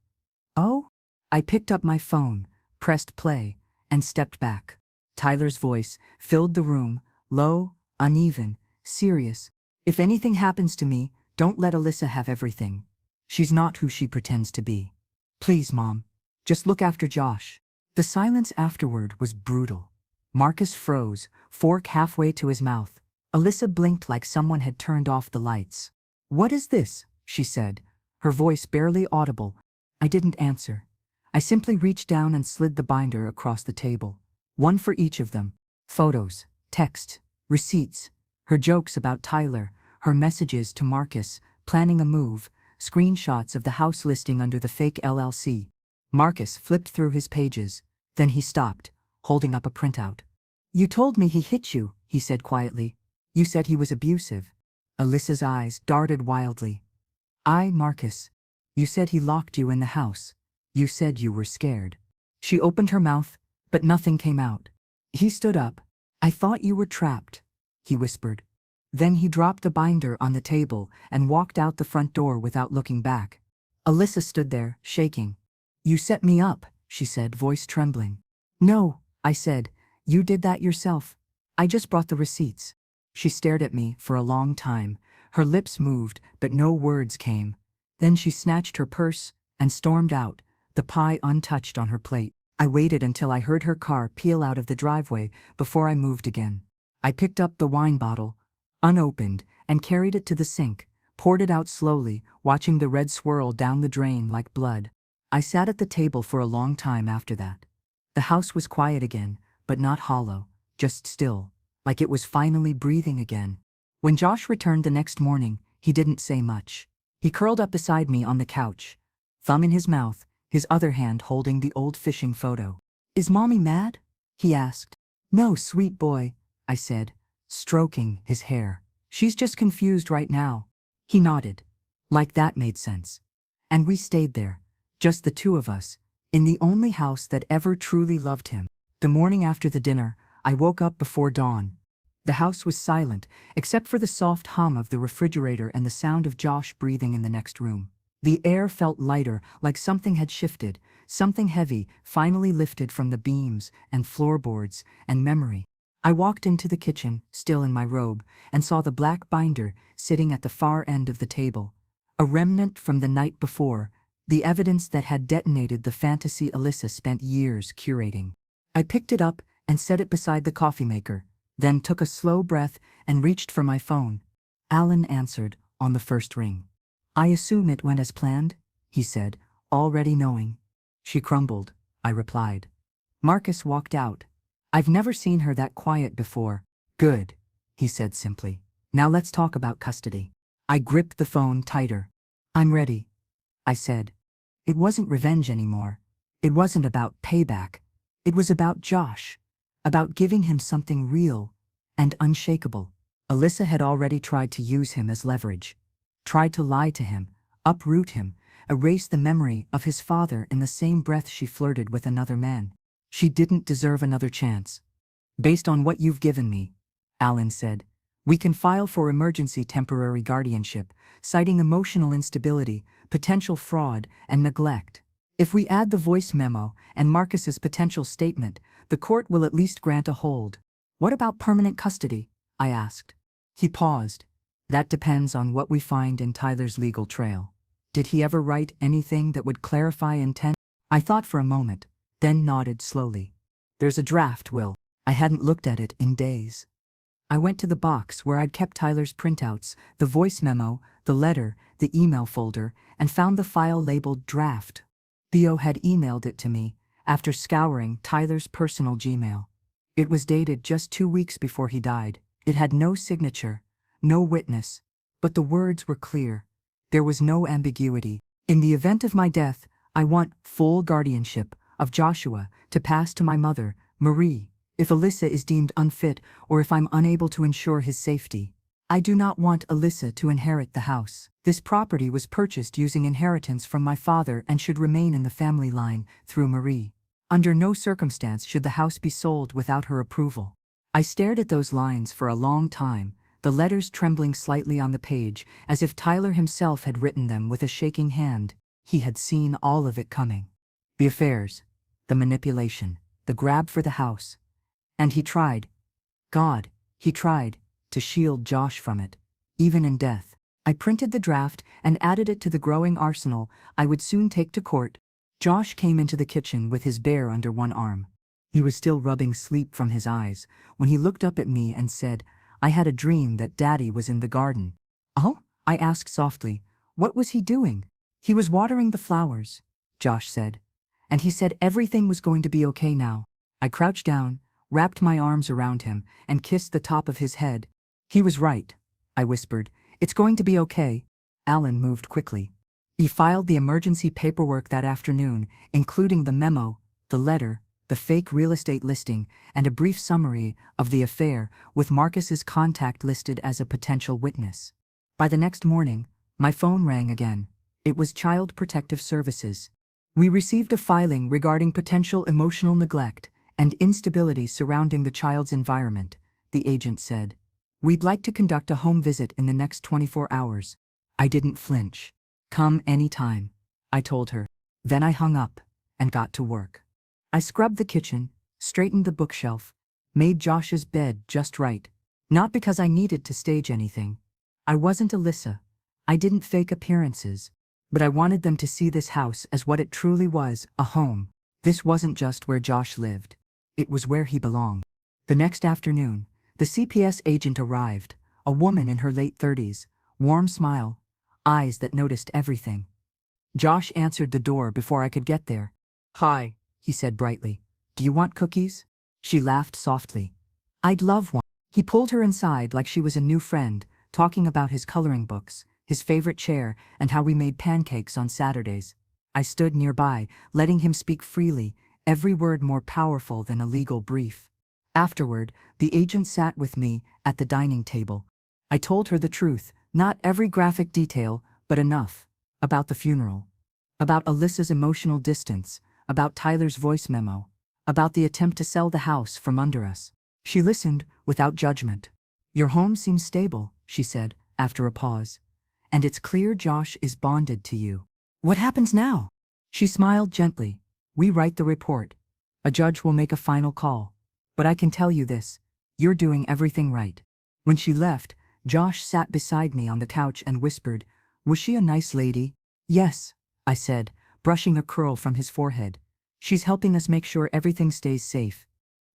"Oh?" I picked up my phone, pressed play, and stepped back. Tyler's voice filled the room, low, uneven, serious. "If anything happens to me, don't let Alyssa have everything. She's not who she pretends to be. Please, Mom. Just look after Josh." The silence afterward was brutal. Marcus froze, fork halfway to his mouth. Alyssa blinked like someone had turned off the lights. "What is this?" she said, her voice barely audible. I didn't answer. I simply reached down and slid the binder across the table. One for each of them. Photos, texts, receipts, her jokes about Tyler, her messages to Marcus, planning a move, screenshots of the house listing under the fake LLC. Marcus flipped through his pages. Then he stopped, holding up a printout. "You told me he hit you," he said quietly. "You said he was abusive." Alyssa's eyes darted wildly. "Marcus. You said he locked you in the house. You said you were scared. She opened her mouth, but nothing came out. He stood up. I thought you were trapped, he whispered. Then he dropped the binder on the table and walked out the front door without looking back. Alyssa stood there, shaking. You set me up, she said, voice trembling. No, I said, you did that yourself. I just brought the receipts. She stared at me for a long time. Her lips moved, but no words came. Then she snatched her purse and stormed out, the pie untouched on her plate. I waited until I heard her car peel out of the driveway before I moved again. I picked up the wine bottle, unopened, and carried it to the sink, poured it out slowly, watching the red swirl down the drain like blood. I sat at the table for a long time after that. The house was quiet again, but not hollow, just still, like it was finally breathing again. When Josh returned the next morning, he didn't say much. He curled up beside me on the couch, thumb in his mouth, his other hand holding the old fishing photo. Is Mommy mad? He asked. No, sweet boy, I said, stroking his hair. She's just confused right now. He nodded. Like that made sense. And we stayed there, just the two of us, in the only house that ever truly loved him. The morning after the dinner, I woke up before dawn. The house was silent, except for the soft hum of the refrigerator and the sound of Josh breathing in the next room. The air felt lighter, like something had shifted, something heavy finally lifted from the beams and floorboards and memory. I walked into the kitchen, still in my robe, and saw the black binder sitting at the far end of the table. A remnant from the night before, the evidence that had detonated the fantasy Alyssa spent years curating. I picked it up and set it beside the coffee maker, then took a slow breath and reached for my phone. Alan answered on the first ring. I assume it went as planned, he said, already knowing. She crumbled, I replied. Marcus walked out. I've never seen her that quiet before. Good, he said simply. Now let's talk about custody. I gripped the phone tighter. I'm ready, I said. It wasn't revenge anymore. It wasn't about payback. It was about Josh, about giving him something real and unshakable. Alyssa had already tried to use him as leverage, tried to lie to him, uproot him, erase the memory of his father in the same breath she flirted with another man. She didn't deserve another chance. Based on what you've given me, Alan said, we can file for emergency temporary guardianship, citing emotional instability, potential fraud, and neglect. If we add the voice memo and Marcus's potential statement, the court will at least grant a hold. What about permanent custody? I asked. He paused. That depends on what we find in Tyler's legal trail. Did he ever write anything that would clarify intent? I thought for a moment, then nodded slowly. There's a draft will. I hadn't looked at it in days. I went to the box where I'd kept Tyler's printouts, the voice memo, the letter, the email folder, and found the file labeled draft. Theo had emailed it to me after scouring Tyler's personal Gmail. It was dated just 2 weeks before he died. It had no signature, no witness, but the words were clear. There was no ambiguity. In the event of my death, I want full guardianship of Joshua to pass to my mother, Marie, if Alyssa is deemed unfit or if I'm unable to ensure his safety. I do not want Alyssa to inherit the house. This property was purchased using inheritance from my father and should remain in the family line through Marie. Under no circumstance should the house be sold without her approval. I stared at those lines for a long time, the letters trembling slightly on the page, as if Tyler himself had written them with a shaking hand. He had seen all of it coming. The affairs, the manipulation, the grab for the house. And he tried. God, he tried to shield Josh from it, even in death. I printed the draft and added it to the growing arsenal I would soon take to court. Josh came into the kitchen with his bear under one arm. He was still rubbing sleep from his eyes when he looked up at me and said, I had a dream that Daddy was in the garden. Oh? I asked softly. What was he doing? He was watering the flowers, Josh said. And he said everything was going to be okay now. I crouched down, wrapped my arms around him, and kissed the top of his head. He was right, I whispered. It's going to be okay. Alan moved quickly. He filed the emergency paperwork that afternoon, including the memo, the letter, the fake real estate listing, and a brief summary of the affair with Marcus's contact listed as a potential witness. By the next morning, my phone rang again. It was Child Protective Services. We received a filing regarding potential emotional neglect and instability surrounding the child's environment, the agent said. We'd like to conduct a home visit in the next 24 hours. I didn't flinch. Come anytime, I told her. Then I hung up and got to work. I scrubbed the kitchen, straightened the bookshelf, made Josh's bed just right. Not because I needed to stage anything. I wasn't Alyssa. I didn't fake appearances. But I wanted them to see this house as what it truly was, a home. This wasn't just where Josh lived. It was where he belonged. The next afternoon, the CPS agent arrived, a woman in her late 30s, warm smile, eyes that noticed everything. Josh answered the door before I could get there. Hi, he said brightly. Do you want cookies? She laughed softly. I'd love one. He pulled her inside like she was a new friend, talking about his coloring books, his favorite chair, and how we made pancakes on Saturdays. I stood nearby, letting him speak freely, every word more powerful than a legal brief. Afterward, the agent sat with me at the dining table. I told her the truth, not every graphic detail, but enough. About the funeral. About Alyssa's emotional distance. About Tyler's voice memo. About the attempt to sell the house from under us. She listened, without judgment. Your home seems stable, she said, after a pause. And it's clear Josh is bonded to you. What happens now? She smiled gently. We write the report. A judge will make a final call. But I can tell you this, you're doing everything right. When she left, Josh sat beside me on the couch and whispered, was she a nice lady? Yes, I said, brushing a curl from his forehead. She's helping us make sure everything stays safe.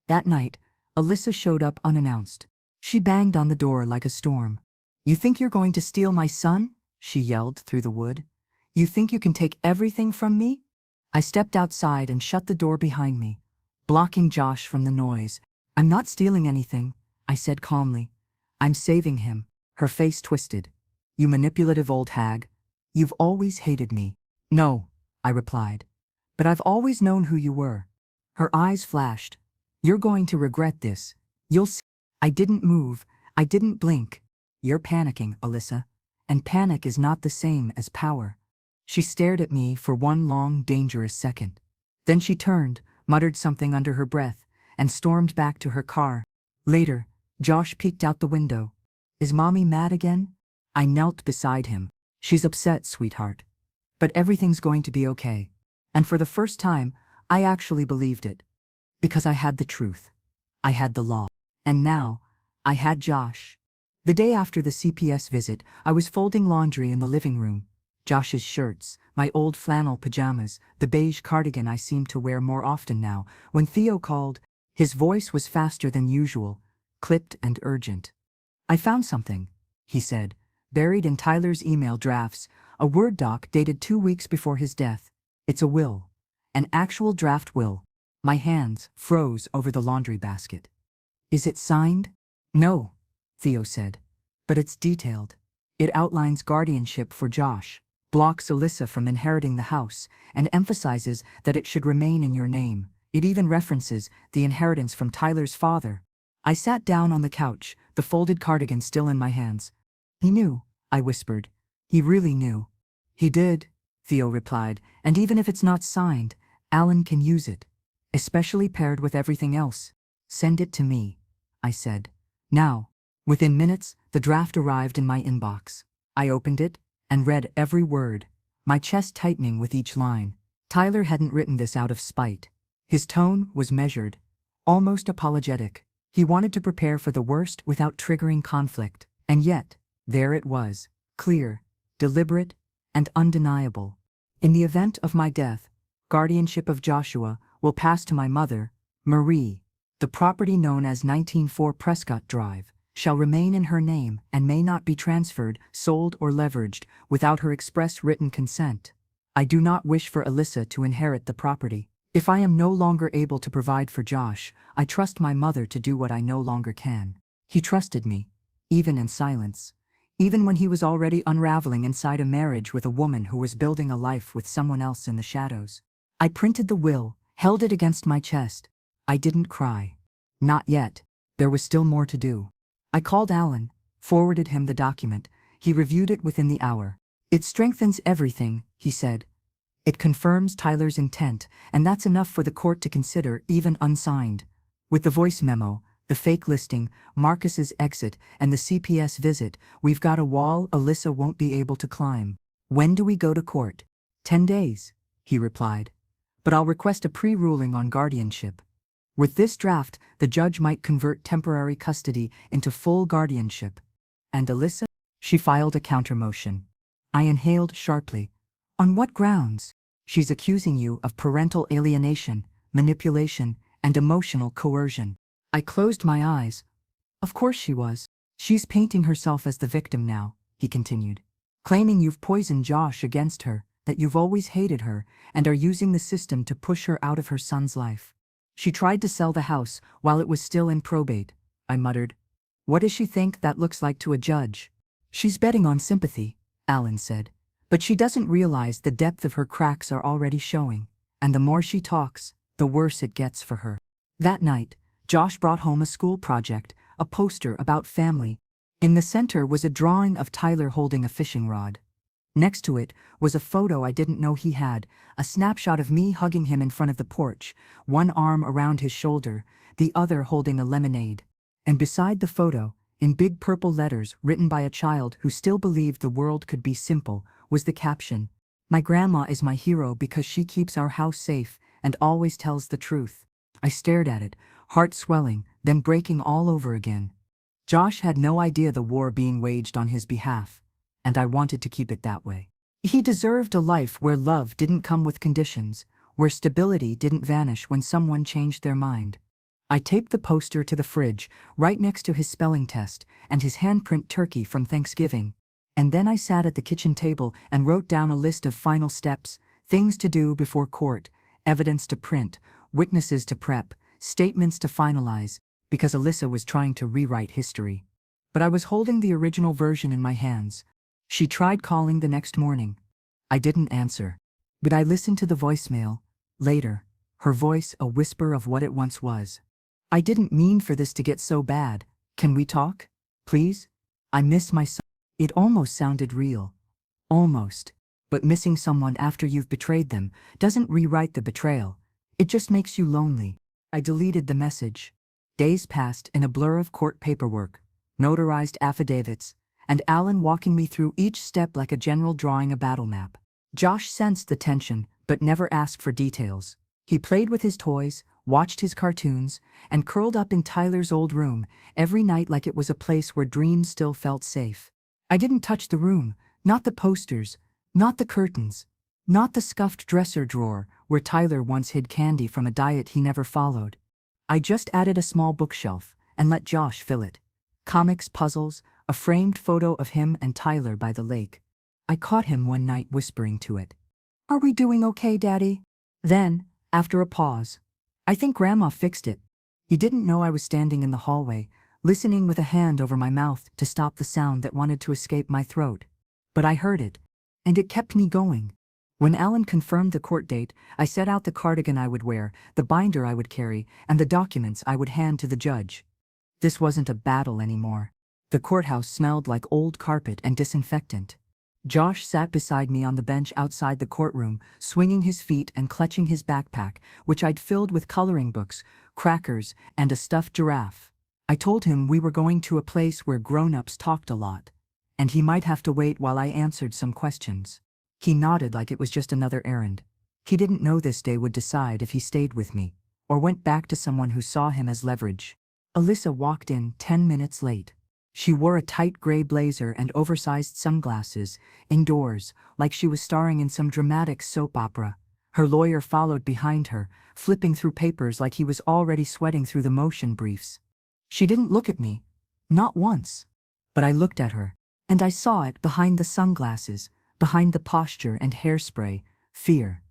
That night, Alyssa showed up unannounced. She banged on the door like a storm. You think you're going to steal my son? She yelled through the wood. You think you can take everything from me? I stepped outside and shut the door behind me, blocking Josh from the noise. I'm not stealing anything, I said calmly. I'm saving him. Her face twisted. You manipulative old hag. You've always hated me. No, I replied. But I've always known who you were. Her eyes flashed. You're going to regret this. You'll see. I didn't move. I didn't blink. You're panicking, Alyssa. And panic is not the same as power. She stared at me for one long, dangerous second. Then she turned, muttered something under her breath, and stormed back to her car. Later, Josh peeked out the window. Is Mommy mad again? I knelt beside him. She's upset, sweetheart. But everything's going to be okay. And for the first time, I actually believed it. Because I had the truth. I had the law. And now, I had Josh. The day after the CPS visit, I was folding laundry in the living room. Josh's shirts, my old flannel pajamas, the beige cardigan I seemed to wear more often now, when Theo called. His voice was faster than usual, clipped and urgent. I found something, he said, buried in Tyler's email drafts, a Word doc dated 2 weeks before his death. It's a will. An actual draft will. My hands froze over the laundry basket. Is it signed? No, Theo said. But it's detailed. It outlines guardianship for Josh, blocks Alyssa from inheriting the house, and emphasizes that it should remain in your name. It even references the inheritance from Tyler's father. I sat down on the couch, the folded cardigan still in my hands. He knew, I whispered. He really knew. He did, Theo replied, and even if it's not signed, Alan can use it. Especially paired with everything else. Send it to me, I said. Now. Within minutes, the draft arrived in my inbox. I opened it and read every word, my chest tightening with each line. Tyler hadn't written this out of spite. His tone was measured, almost apologetic. He wanted to prepare for the worst without triggering conflict. And yet, there it was, clear, deliberate, and undeniable. In the event of my death, guardianship of Joshua will pass to my mother, Marie. The property known as 194 Prescott Drive shall remain in her name and may not be transferred, sold, or leveraged without her express written consent. I do not wish for Alyssa to inherit the property. If I am no longer able to provide for Josh, I trust my mother to do what I no longer can. He trusted me, even in silence, even when he was already unraveling inside a marriage with a woman who was building a life with someone else in the shadows. I printed the will, held it against my chest. I didn't cry. Not yet. There was still more to do. I called Alan, forwarded him the document. He reviewed it within the hour. It strengthens everything, he said. It confirms Tyler's intent, and that's enough for the court to consider, even unsigned. With the voice memo, the fake listing, Marcus's exit, and the CPS visit, we've got a wall Alyssa won't be able to climb. When do we go to court? 10 days, he replied. But I'll request a pre-ruling on guardianship. With this draft, the judge might convert temporary custody into full guardianship. And Alyssa? She filed a counter-motion. I inhaled sharply. On what grounds? She's accusing you of parental alienation, manipulation, and emotional coercion. I closed my eyes. Of course she was. She's painting herself as the victim now, he continued. Claiming you've poisoned Josh against her, that you've always hated her, and are using the system to push her out of her son's life. She tried to sell the house while it was still in probate, I muttered. What does she think that looks like to a judge? She's betting on sympathy, Alan said. But she doesn't realize the depth of her cracks are already showing, and the more she talks, the worse it gets for her. That night, Josh brought home a school project, a poster about family. In the center was a drawing of Tyler holding a fishing rod. Next to it was a photo I didn't know he had, a snapshot of me hugging him in front of the porch, one arm around his shoulder, the other holding a lemonade. And beside the photo, in big purple letters written by a child who still believed the world could be simple, was the caption, My grandma is my hero because she keeps our house safe and always tells the truth. I stared at it, heart swelling, then breaking all over again. Josh had no idea the war being waged on his behalf, and I wanted to keep it that way. He deserved a life where love didn't come with conditions, where stability didn't vanish when someone changed their mind. I taped the poster to the fridge, right next to his spelling test and his handprint turkey from Thanksgiving. And then I sat at the kitchen table and wrote down a list of final steps, things to do before court, evidence to print, witnesses to prep, statements to finalize, because Alyssa was trying to rewrite history. But I was holding the original version in my hands. She tried calling the next morning. I didn't answer. But I listened to the voicemail. Later, her voice a whisper of what it once was. I didn't mean for this to get so bad. Can we talk? Please? I miss my son. It almost sounded real. Almost. But missing someone after you've betrayed them doesn't rewrite the betrayal. It just makes you lonely. I deleted the message. Days passed in a blur of court paperwork, notarized affidavits, and Alan walking me through each step like a general drawing a battle map. Josh sensed the tension, but never asked for details. He played with his toys, watched his cartoons, and curled up in Tyler's old room every night like it was a place where dreams still felt safe. I didn't touch the room, not the posters, not the curtains, not the scuffed dresser drawer where Tyler once hid candy from a diet he never followed. I just added a small bookshelf and let Josh fill it. Comics, puzzles, a framed photo of him and Tyler by the lake. I caught him one night whispering to it, "Are we doing okay, Daddy?" Then, after a pause, "I think Grandma fixed it." He didn't know I was standing in the hallway, listening with a hand over my mouth to stop the sound that wanted to escape my throat. But I heard it, and it kept me going. When Alan confirmed the court date, I set out the cardigan I would wear, the binder I would carry, and the documents I would hand to the judge. This wasn't a battle anymore. The courthouse smelled like old carpet and disinfectant. Josh sat beside me on the bench outside the courtroom, swinging his feet and clutching his backpack, which I'd filled with coloring books, crackers, and a stuffed giraffe. I told him we were going to a place where grown-ups talked a lot, and he might have to wait while I answered some questions. He nodded like it was just another errand. He didn't know this day would decide if he stayed with me, or went back to someone who saw him as leverage. Alyssa walked in 10 minutes late. She wore a tight gray blazer and oversized sunglasses, indoors, like she was starring in some dramatic soap opera. Her lawyer followed behind her, flipping through papers like he was already sweating through the motion briefs. She didn't look at me, not once. But I looked at her, and I saw it behind the sunglasses, behind the posture and hairspray, fear.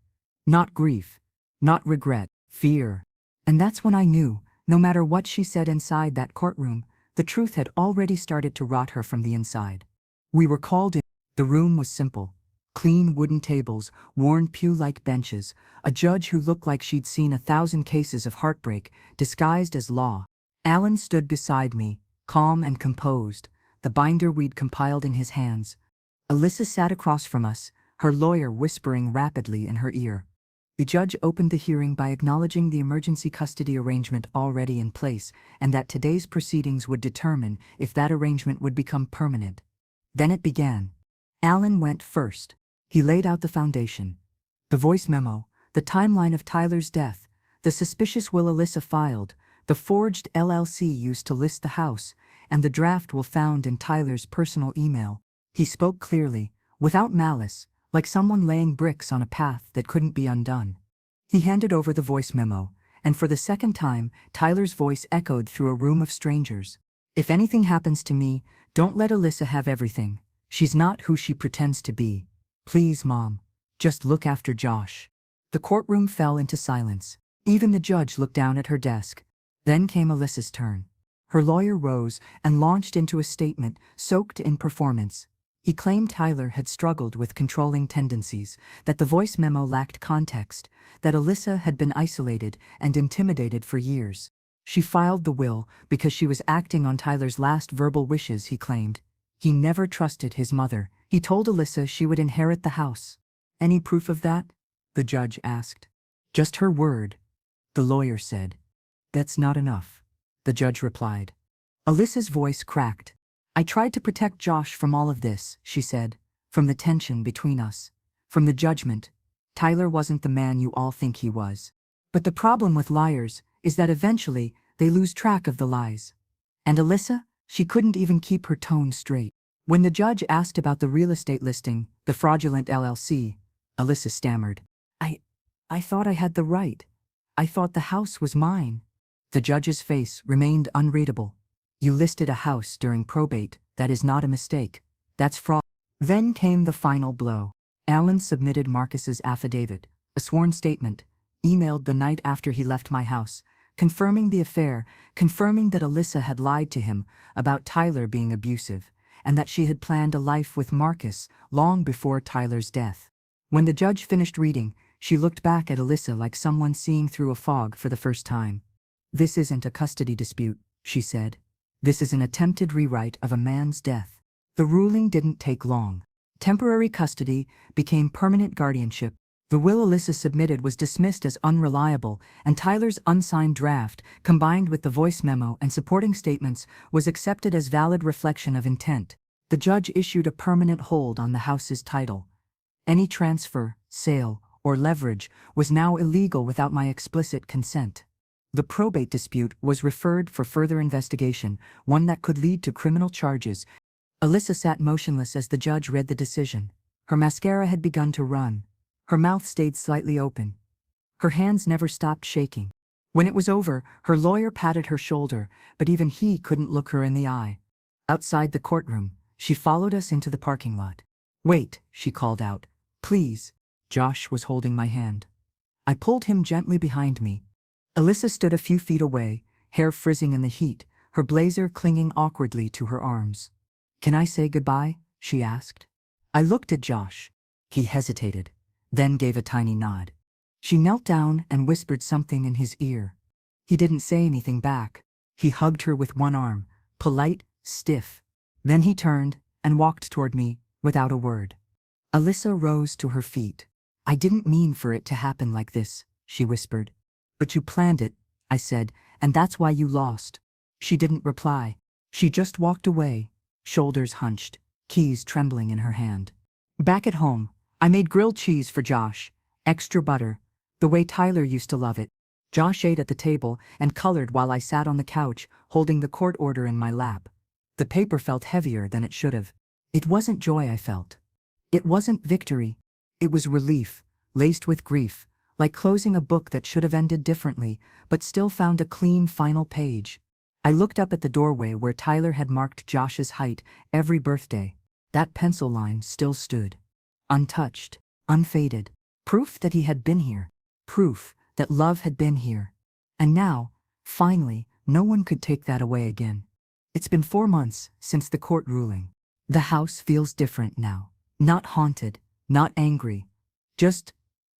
Not grief, not regret, fear. And that's when I knew, no matter what she said inside that courtroom, the truth had already started to rot her from the inside. We were called in. The room was simple. Clean wooden tables, worn pew-like benches, a judge who looked like she'd seen 1,000 cases of heartbreak, disguised as law. Alan stood beside me, calm and composed, the binder we'd compiled in his hands. Alyssa sat across from us, her lawyer whispering rapidly in her ear. The judge opened the hearing by acknowledging the emergency custody arrangement already in place and that today's proceedings would determine if that arrangement would become permanent. Then it began. Alan went first. He laid out the foundation. The voice memo, the timeline of Tyler's death, the suspicious will Alyssa filed, the forged LLC used to list the house, and the draft will found in Tyler's personal email. He spoke clearly, without malice, like someone laying bricks on a path that couldn't be undone. He handed over the voice memo, and for the second time, Tyler's voice echoed through a room of strangers. If anything happens to me, don't let Alyssa have everything. She's not who she pretends to be. Please, Mom. Just look after Josh. The courtroom fell into silence. Even the judge looked down at her desk. Then came Alyssa's turn. Her lawyer rose and launched into a statement soaked in performance. He claimed Tyler had struggled with controlling tendencies, that the voice memo lacked context, that Alyssa had been isolated and intimidated for years. She filed the will because she was acting on Tyler's last verbal wishes, he claimed. He never trusted his mother. He told Alyssa she would inherit the house. Any proof of that? The judge asked. Just her word, the lawyer said. That's not enough, the judge replied. Alyssa's voice cracked. I tried to protect Josh from all of this, she said, from the tension between us, from the judgment. Tyler wasn't the man you all think he was. But the problem with liars is that eventually they lose track of the lies. And Alyssa, she couldn't even keep her tone straight. When the judge asked about the real estate listing, the fraudulent LLC, Alyssa stammered. I thought I had the right. I thought the house was mine. The judge's face remained unreadable. You listed a house during probate. That is not a mistake. That's fraud. Then came the final blow. Alan submitted Marcus's affidavit, a sworn statement, emailed the night after he left my house, confirming the affair, confirming that Alyssa had lied to him about Tyler being abusive, and that she had planned a life with Marcus long before Tyler's death. When the judge finished reading, she looked back at Alyssa like someone seeing through a fog for the first time. This isn't a custody dispute, she said. This is an attempted rewrite of a man's death. The ruling didn't take long. Temporary custody became permanent guardianship. The will Alyssa submitted was dismissed as unreliable, and Tyler's unsigned draft, combined with the voice memo and supporting statements, was accepted as valid reflection of intent. The judge issued a permanent hold on the house's title. Any transfer, sale, or leverage was now illegal without my explicit consent. The probate dispute was referred for further investigation, one that could lead to criminal charges. Alyssa sat motionless as the judge read the decision. Her mascara had begun to run. Her mouth stayed slightly open. Her hands never stopped shaking. When it was over, her lawyer patted her shoulder, but even he couldn't look her in the eye. Outside the courtroom, she followed us into the parking lot. Wait, she called out. Please. Josh was holding my hand. I pulled him gently behind me. Alyssa stood a few feet away, hair frizzing in the heat, her blazer clinging awkwardly to her arms. Can I say goodbye? She asked. I looked at Josh. He hesitated, then gave a tiny nod. She knelt down and whispered something in his ear. He didn't say anything back. He hugged her with one arm, polite, stiff. Then he turned and walked toward me, without a word. Alyssa rose to her feet. I didn't mean for it to happen like this, she whispered. But you planned it, I said, and that's why you lost. She didn't reply. She just walked away, shoulders hunched, keys trembling in her hand. Back at home, I made grilled cheese for Josh, extra butter, the way Tyler used to love it. Josh ate at the table and colored while I sat on the couch, holding the court order in my lap. The paper felt heavier than it should have. It wasn't joy I felt. It wasn't victory. It was relief, laced with grief, like closing a book that should have ended differently, but still found a clean final page. I looked up at the doorway where Tyler had marked Josh's height every birthday. That pencil line still stood. Untouched, unfaded. Proof that he had been here. Proof that love had been here. And now, finally, no one could take that away again. It's been 4 months since the court ruling. The house feels different now. Not haunted, not angry. Just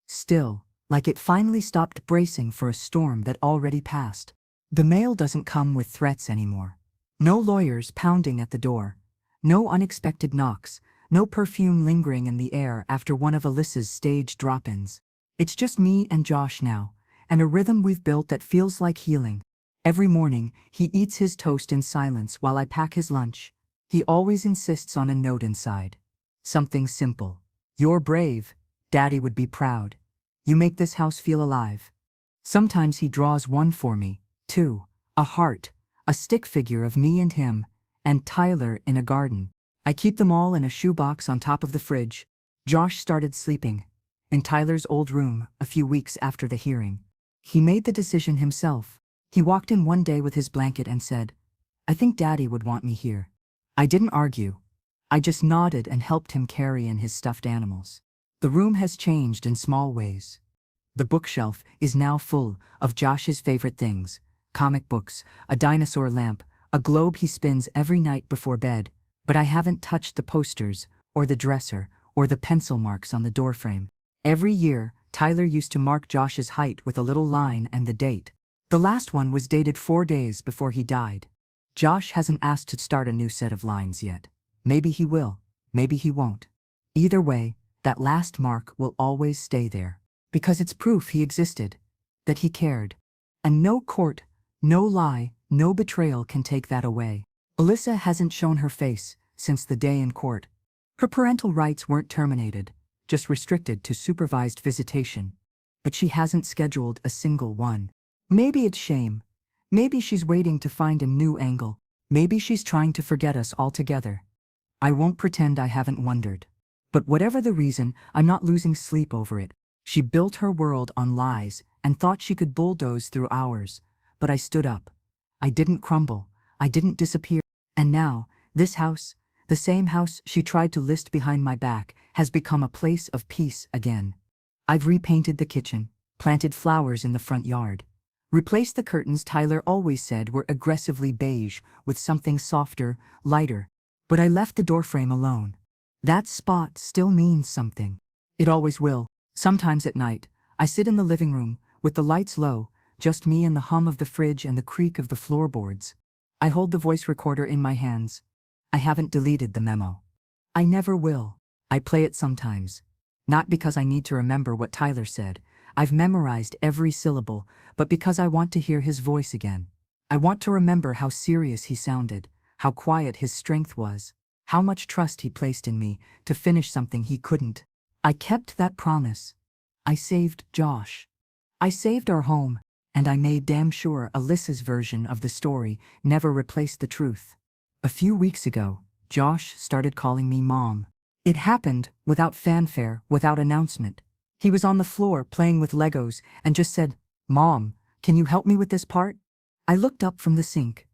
still, like it finally stopped bracing for a storm that already passed. The mail doesn't come with threats anymore. No lawyers pounding at the door. No unexpected knocks. No perfume lingering in the air after one of Alyssa's stage drop-ins. It's just me and Josh now, and a rhythm we've built that feels like healing. Every morning, he eats his toast in silence while I pack his lunch. He always insists on a note inside. Something simple. "You're brave. Daddy would be proud. You make this house feel alive." Sometimes he draws one for me, too. A heart, a stick figure of me and him, and Tyler in a garden. I keep them all in a shoebox on top of the fridge. Josh started sleeping in Tyler's old room a few weeks after the hearing. He made the decision himself. He walked in one day with his blanket and said, "I think Daddy would want me here." I didn't argue. I just nodded and helped him carry in his stuffed animals. The room has changed in small ways. The bookshelf is now full of Josh's favorite things: comic books, a dinosaur lamp, a globe he spins every night before bed, but I haven't touched the posters, or the dresser, or the pencil marks on the doorframe. Every year, Tyler used to mark Josh's height with a little line and the date. The last one was dated 4 days before he died. Josh hasn't asked to start a new set of lines yet. Maybe he will, maybe he won't. Either way, that last mark will always stay there, because it's proof he existed, that he cared. And no court, no lie, no betrayal can take that away. Alyssa hasn't shown her face since the day in court. Her parental rights weren't terminated, just restricted to supervised visitation. But she hasn't scheduled a single one. Maybe it's shame. Maybe she's waiting to find a new angle. Maybe she's trying to forget us altogether. I won't pretend I haven't wondered. But whatever the reason, I'm not losing sleep over it. She built her world on lies and thought she could bulldoze through ours. But I stood up. I didn't crumble. I didn't disappear. And now, this house, the same house she tried to list behind my back, has become a place of peace again. I've repainted the kitchen, planted flowers in the front yard, replaced the curtains Tyler always said were aggressively beige with something softer, lighter. But I left the doorframe alone. That spot still means something. It always will. Sometimes at night, I sit in the living room, with the lights low, just me and the hum of the fridge and the creak of the floorboards. I hold the voice recorder in my hands. I haven't deleted the memo. I never will. I play it sometimes. Not because I need to remember what Tyler said. I've memorized every syllable, but because I want to hear his voice again. I want to remember how serious he sounded, how quiet his strength was, how much trust he placed in me to finish something he couldn't. I kept that promise. I saved Josh. I saved our home, and I made damn sure Alyssa's version of the story never replaced the truth. A few weeks ago, Josh started calling me Mom. It happened without fanfare, without announcement. He was on the floor playing with Legos and just said, "Mom, can you help me with this part?" I looked up from the sink.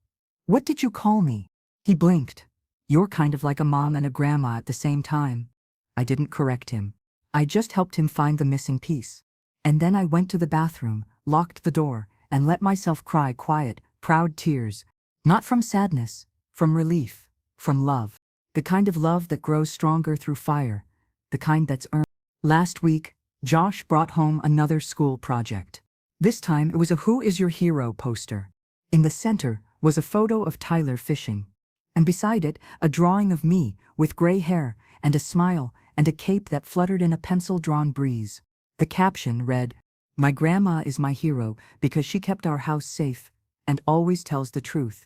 "What did you call me?" He blinked. "You're kind of like a mom and a grandma at the same time." I didn't correct him. I just helped him find the missing piece. And then I went to the bathroom, locked the door, and let myself cry quiet, proud tears. Not from sadness, from relief, from love. The kind of love that grows stronger through fire, the kind that's earned. Last week, Josh brought home another school project. This time it was a "Who is Your Hero" poster. In the center was a photo of Tyler fishing, and beside it, a drawing of me with gray hair and a smile and a cape that fluttered in a pencil-drawn breeze. The caption read, "My grandma is my hero because she kept our house safe and always tells the truth."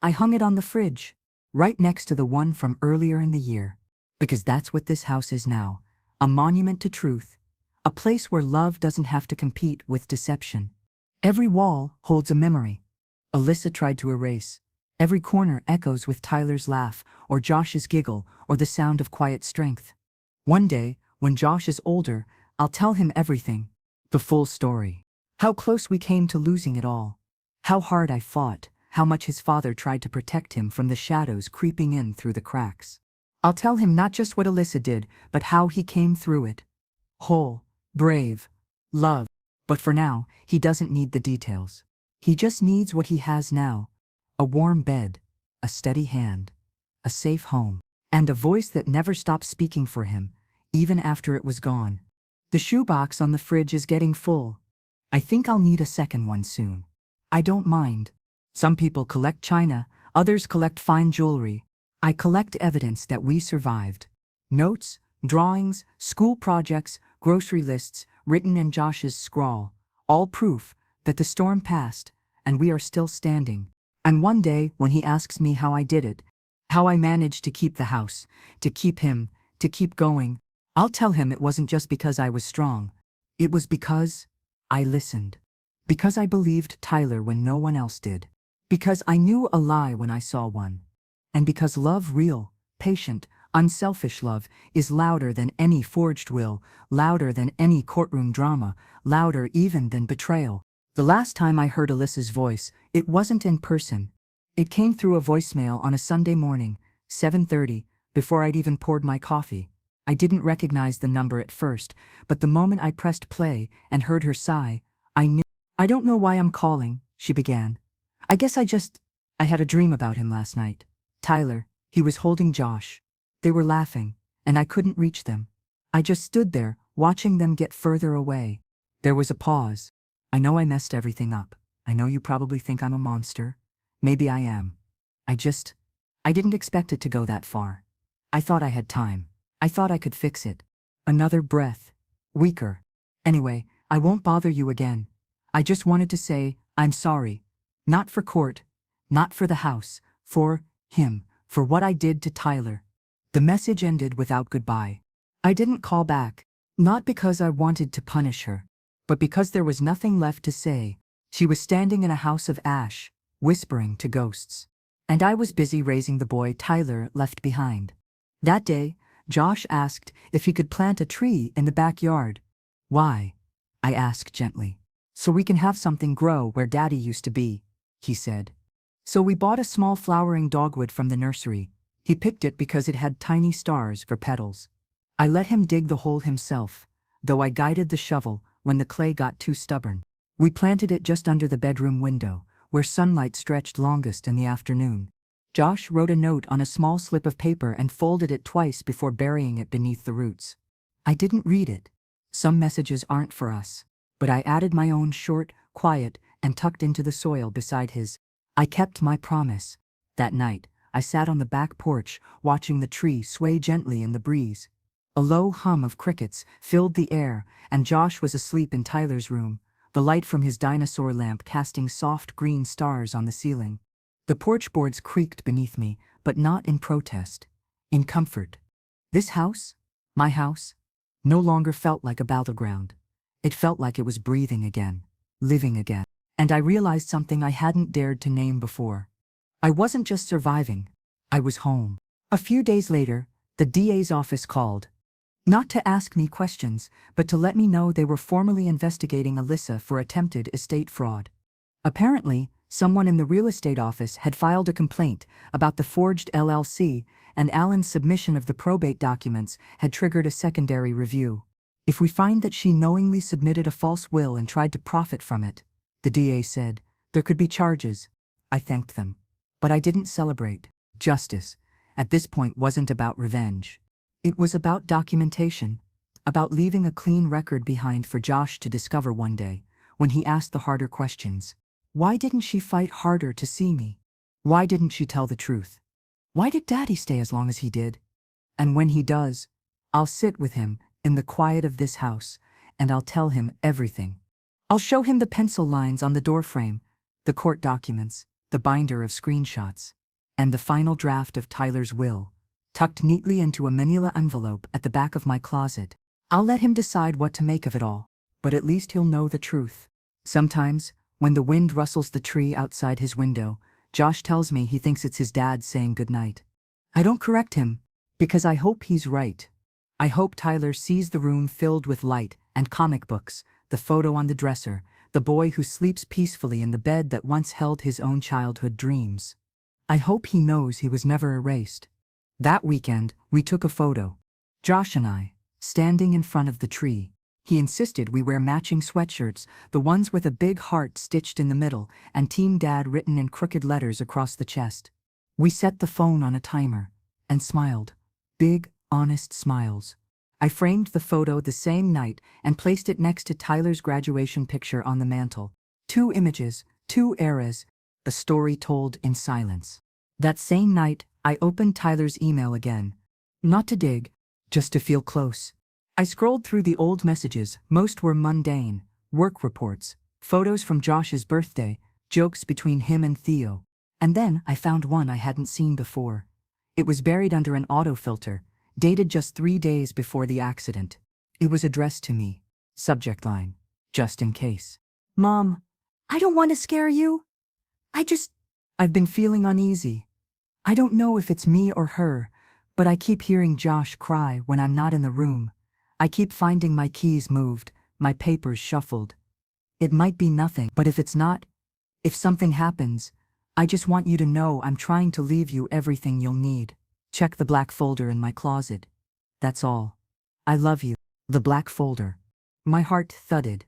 I hung it on the fridge, right next to the one from earlier in the year, because that's what this house is now, a monument to truth, a place where love doesn't have to compete with deception. Every wall holds a memory Alyssa tried to erase. Every corner echoes with Tyler's laugh, or Josh's giggle, or the sound of quiet strength. One day, when Josh is older, I'll tell him everything, the full story. How close we came to losing it all. How hard I fought, how much his father tried to protect him from the shadows creeping in through the cracks. I'll tell him not just what Alyssa did, but how he came through it. Whole, brave, loved. But for now, he doesn't need the details. He just needs what he has now. A warm bed, a steady hand, a safe home, and a voice that never stopped speaking for him, even after it was gone. The shoebox on the fridge is getting full. I think I'll need a second one soon. I don't mind. Some people collect china, others collect fine jewelry. I collect evidence that we survived. Notes, drawings, school projects, grocery lists, written in Josh's scrawl. All proof that the storm passed, and we are still standing. And one day, when he asks me how I did it, how I managed to keep the house, to keep him, to keep going, I'll tell him it wasn't just because I was strong. It was because I listened. Because I believed Tyler when no one else did. Because I knew a lie when I saw one. And because love, real, patient, unselfish love, is louder than any forged will, louder than any courtroom drama, louder even than betrayal. The last time I heard Alyssa's voice, it wasn't in person. It came through a voicemail on a Sunday morning, 7:30, before I'd even poured my coffee. I didn't recognize the number at first, but the moment I pressed play and heard her sigh, I knew. "I don't know why I'm calling," she began. "I guess I had a dream about him last night. Tyler, he was holding Josh. They were laughing, and I couldn't reach them. I just stood there, watching them get further away." There was a pause. "I know I messed everything up. I know you probably think I'm a monster. Maybe I am. I didn't expect it to go that far. I thought I had time. I thought I could fix it." Another breath. Weaker. "Anyway, I won't bother you again. I just wanted to say, I'm sorry. Not for court. Not for the house. For him. For what I did to Tyler." The message ended without goodbye. I didn't call back. Not because I wanted to punish her, but because there was nothing left to say. She was standing in a house of ash, whispering to ghosts. And I was busy raising the boy Tyler left behind. That day, Josh asked if he could plant a tree in the backyard. "Why?" I asked gently. "So we can have something grow where Daddy used to be," he said. So we bought a small flowering dogwood from the nursery. He picked it because it had tiny stars for petals. I let him dig the hole himself, though I guided the shovel when the clay got too stubborn. We planted it just under the bedroom window, where sunlight stretched longest in the afternoon. Josh wrote a note on a small slip of paper and folded it twice before burying it beneath the roots. I didn't read it. Some messages aren't for us. But I added my own short, quiet, and tucked into the soil beside his. I kept my promise. That night, I sat on the back porch, watching the tree sway gently in the breeze. A low hum of crickets filled the air, and Josh was asleep in Tyler's room, the light from his dinosaur lamp casting soft green stars on the ceiling. The porch boards creaked beneath me, but not in protest. In comfort. This house, my house, no longer felt like a battleground. It felt like it was breathing again, living again. And I realized something I hadn't dared to name before. I wasn't just surviving. I was home. A few days later, the DA's office called. Not to ask me questions, but to let me know they were formally investigating Alyssa for attempted estate fraud. Apparently, someone in the real estate office had filed a complaint about the forged LLC, and Alan's submission of the probate documents had triggered a secondary review. "If we find that she knowingly submitted a false will and tried to profit from it," the DA said, "there could be charges." I thanked them. But I didn't celebrate. Justice, at this point, wasn't about revenge. It was about documentation, about leaving a clean record behind for Josh to discover one day, when he asked the harder questions. Why didn't she fight harder to see me? Why didn't she tell the truth? Why did Daddy stay as long as he did? And when he does, I'll sit with him in the quiet of this house, and I'll tell him everything. I'll show him the pencil lines on the doorframe, the court documents, the binder of screenshots, and the final draft of Tyler's will, tucked neatly into a manila envelope at the back of my closet. I'll let him decide what to make of it all, but at least he'll know the truth. Sometimes, when the wind rustles the tree outside his window, Josh tells me he thinks it's his dad saying goodnight. I don't correct him, because I hope he's right. I hope Tyler sees the room filled with light and comic books, the photo on the dresser, the boy who sleeps peacefully in the bed that once held his own childhood dreams. I hope he knows he was never erased. That weekend, we took a photo. Josh and I, standing in front of the tree. He insisted we wear matching sweatshirts, the ones with a big heart stitched in the middle and Team Dad written in crooked letters across the chest. We set the phone on a timer and smiled. Big, honest smiles. I framed the photo the same night and placed it next to Tyler's graduation picture on the mantle. 2 images, 2 eras, a story told in silence. That same night, I opened Tyler's email again. Not to dig, just to feel close. I scrolled through the old messages. Most were mundane: work reports, photos from Josh's birthday, jokes between him and Theo. And then I found one I hadn't seen before. It was buried under an autofilter, dated just 3 days before the accident. It was addressed to me. Subject line: just in case. Mom, I don't want to scare you. I've been feeling uneasy. I don't know if it's me or her, but I keep hearing Josh cry when I'm not in the room. I keep finding my keys moved, my papers shuffled. It might be nothing, but if it's not, if something happens, I just want you to know I'm trying to leave you everything you'll need. Check the black folder in my closet. That's all. I love you. The black folder. My heart thudded.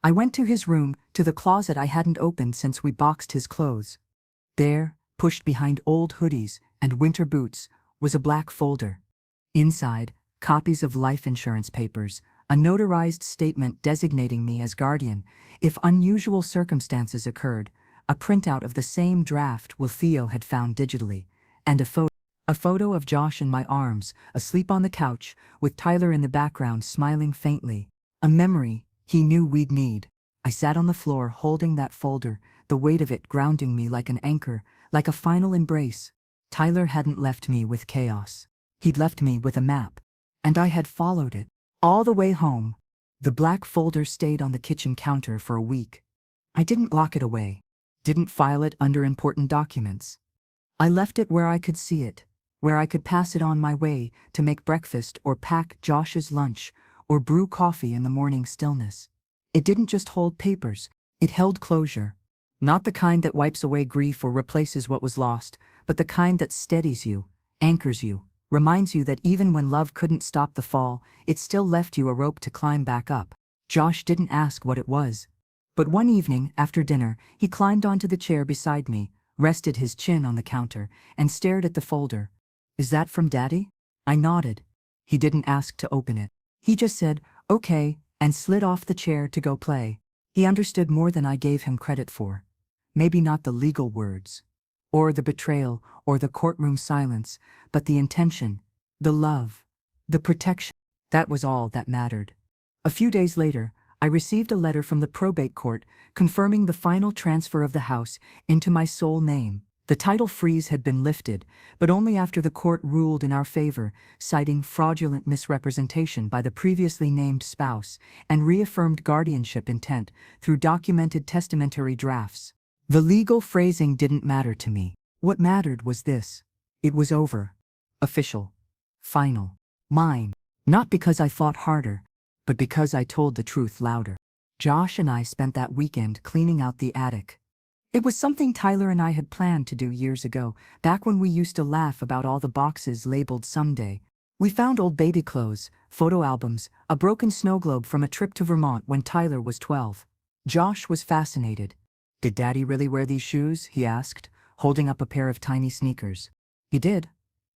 I went to his room, to the closet I hadn't opened since we boxed his clothes. There, pushed behind old hoodies and winter boots, was a black folder. Inside, copies of life insurance papers, a notarized statement designating me as guardian if unusual circumstances occurred, a printout of the same draft Theo had found digitally, and a photo of Josh in my arms, asleep on the couch, with Tyler in the background smiling faintly. A memory he knew we'd need. I sat on the floor holding that folder, the weight of it grounding me like an anchor, like a final embrace. Tyler hadn't left me with chaos. He'd left me with a map. And I had followed it. All the way home. The black folder stayed on the kitchen counter for a week. I didn't lock it away. Didn't file it under important documents. I left it where I could see it, where I could pass it on my way to make breakfast or pack Josh's lunch or brew coffee in the morning stillness. It didn't just hold papers, it held closure. Not the kind that wipes away grief or replaces what was lost, but the kind that steadies you, anchors you, reminds you that even when love couldn't stop the fall, it still left you a rope to climb back up. Josh didn't ask what it was. But one evening, after dinner, he climbed onto the chair beside me, rested his chin on the counter, and stared at the folder. "Is that from Daddy?" I nodded. He didn't ask to open it. He just said, "Okay," and slid off the chair to go play. He understood more than I gave him credit for. Maybe not the legal words, or the betrayal, or the courtroom silence, but the intention, the love, the protection. That was all that mattered. A few days later, I received a letter from the probate court confirming the final transfer of the house into my sole name. The title freeze had been lifted, but only after the court ruled in our favor, citing fraudulent misrepresentation by the previously named spouse and reaffirmed guardianship intent through documented testamentary drafts. The legal phrasing didn't matter to me. What mattered was this: it was over. Official. Final. Mine. Not because I fought harder, but because I told the truth louder. Josh and I spent that weekend cleaning out the attic. It was something Tyler and I had planned to do years ago, back when we used to laugh about all the boxes labeled someday. We found old baby clothes, photo albums, a broken snow globe from a trip to Vermont when Tyler was 12. Josh was fascinated. "Did Daddy really wear these shoes?" he asked, holding up a pair of tiny sneakers. "He did,"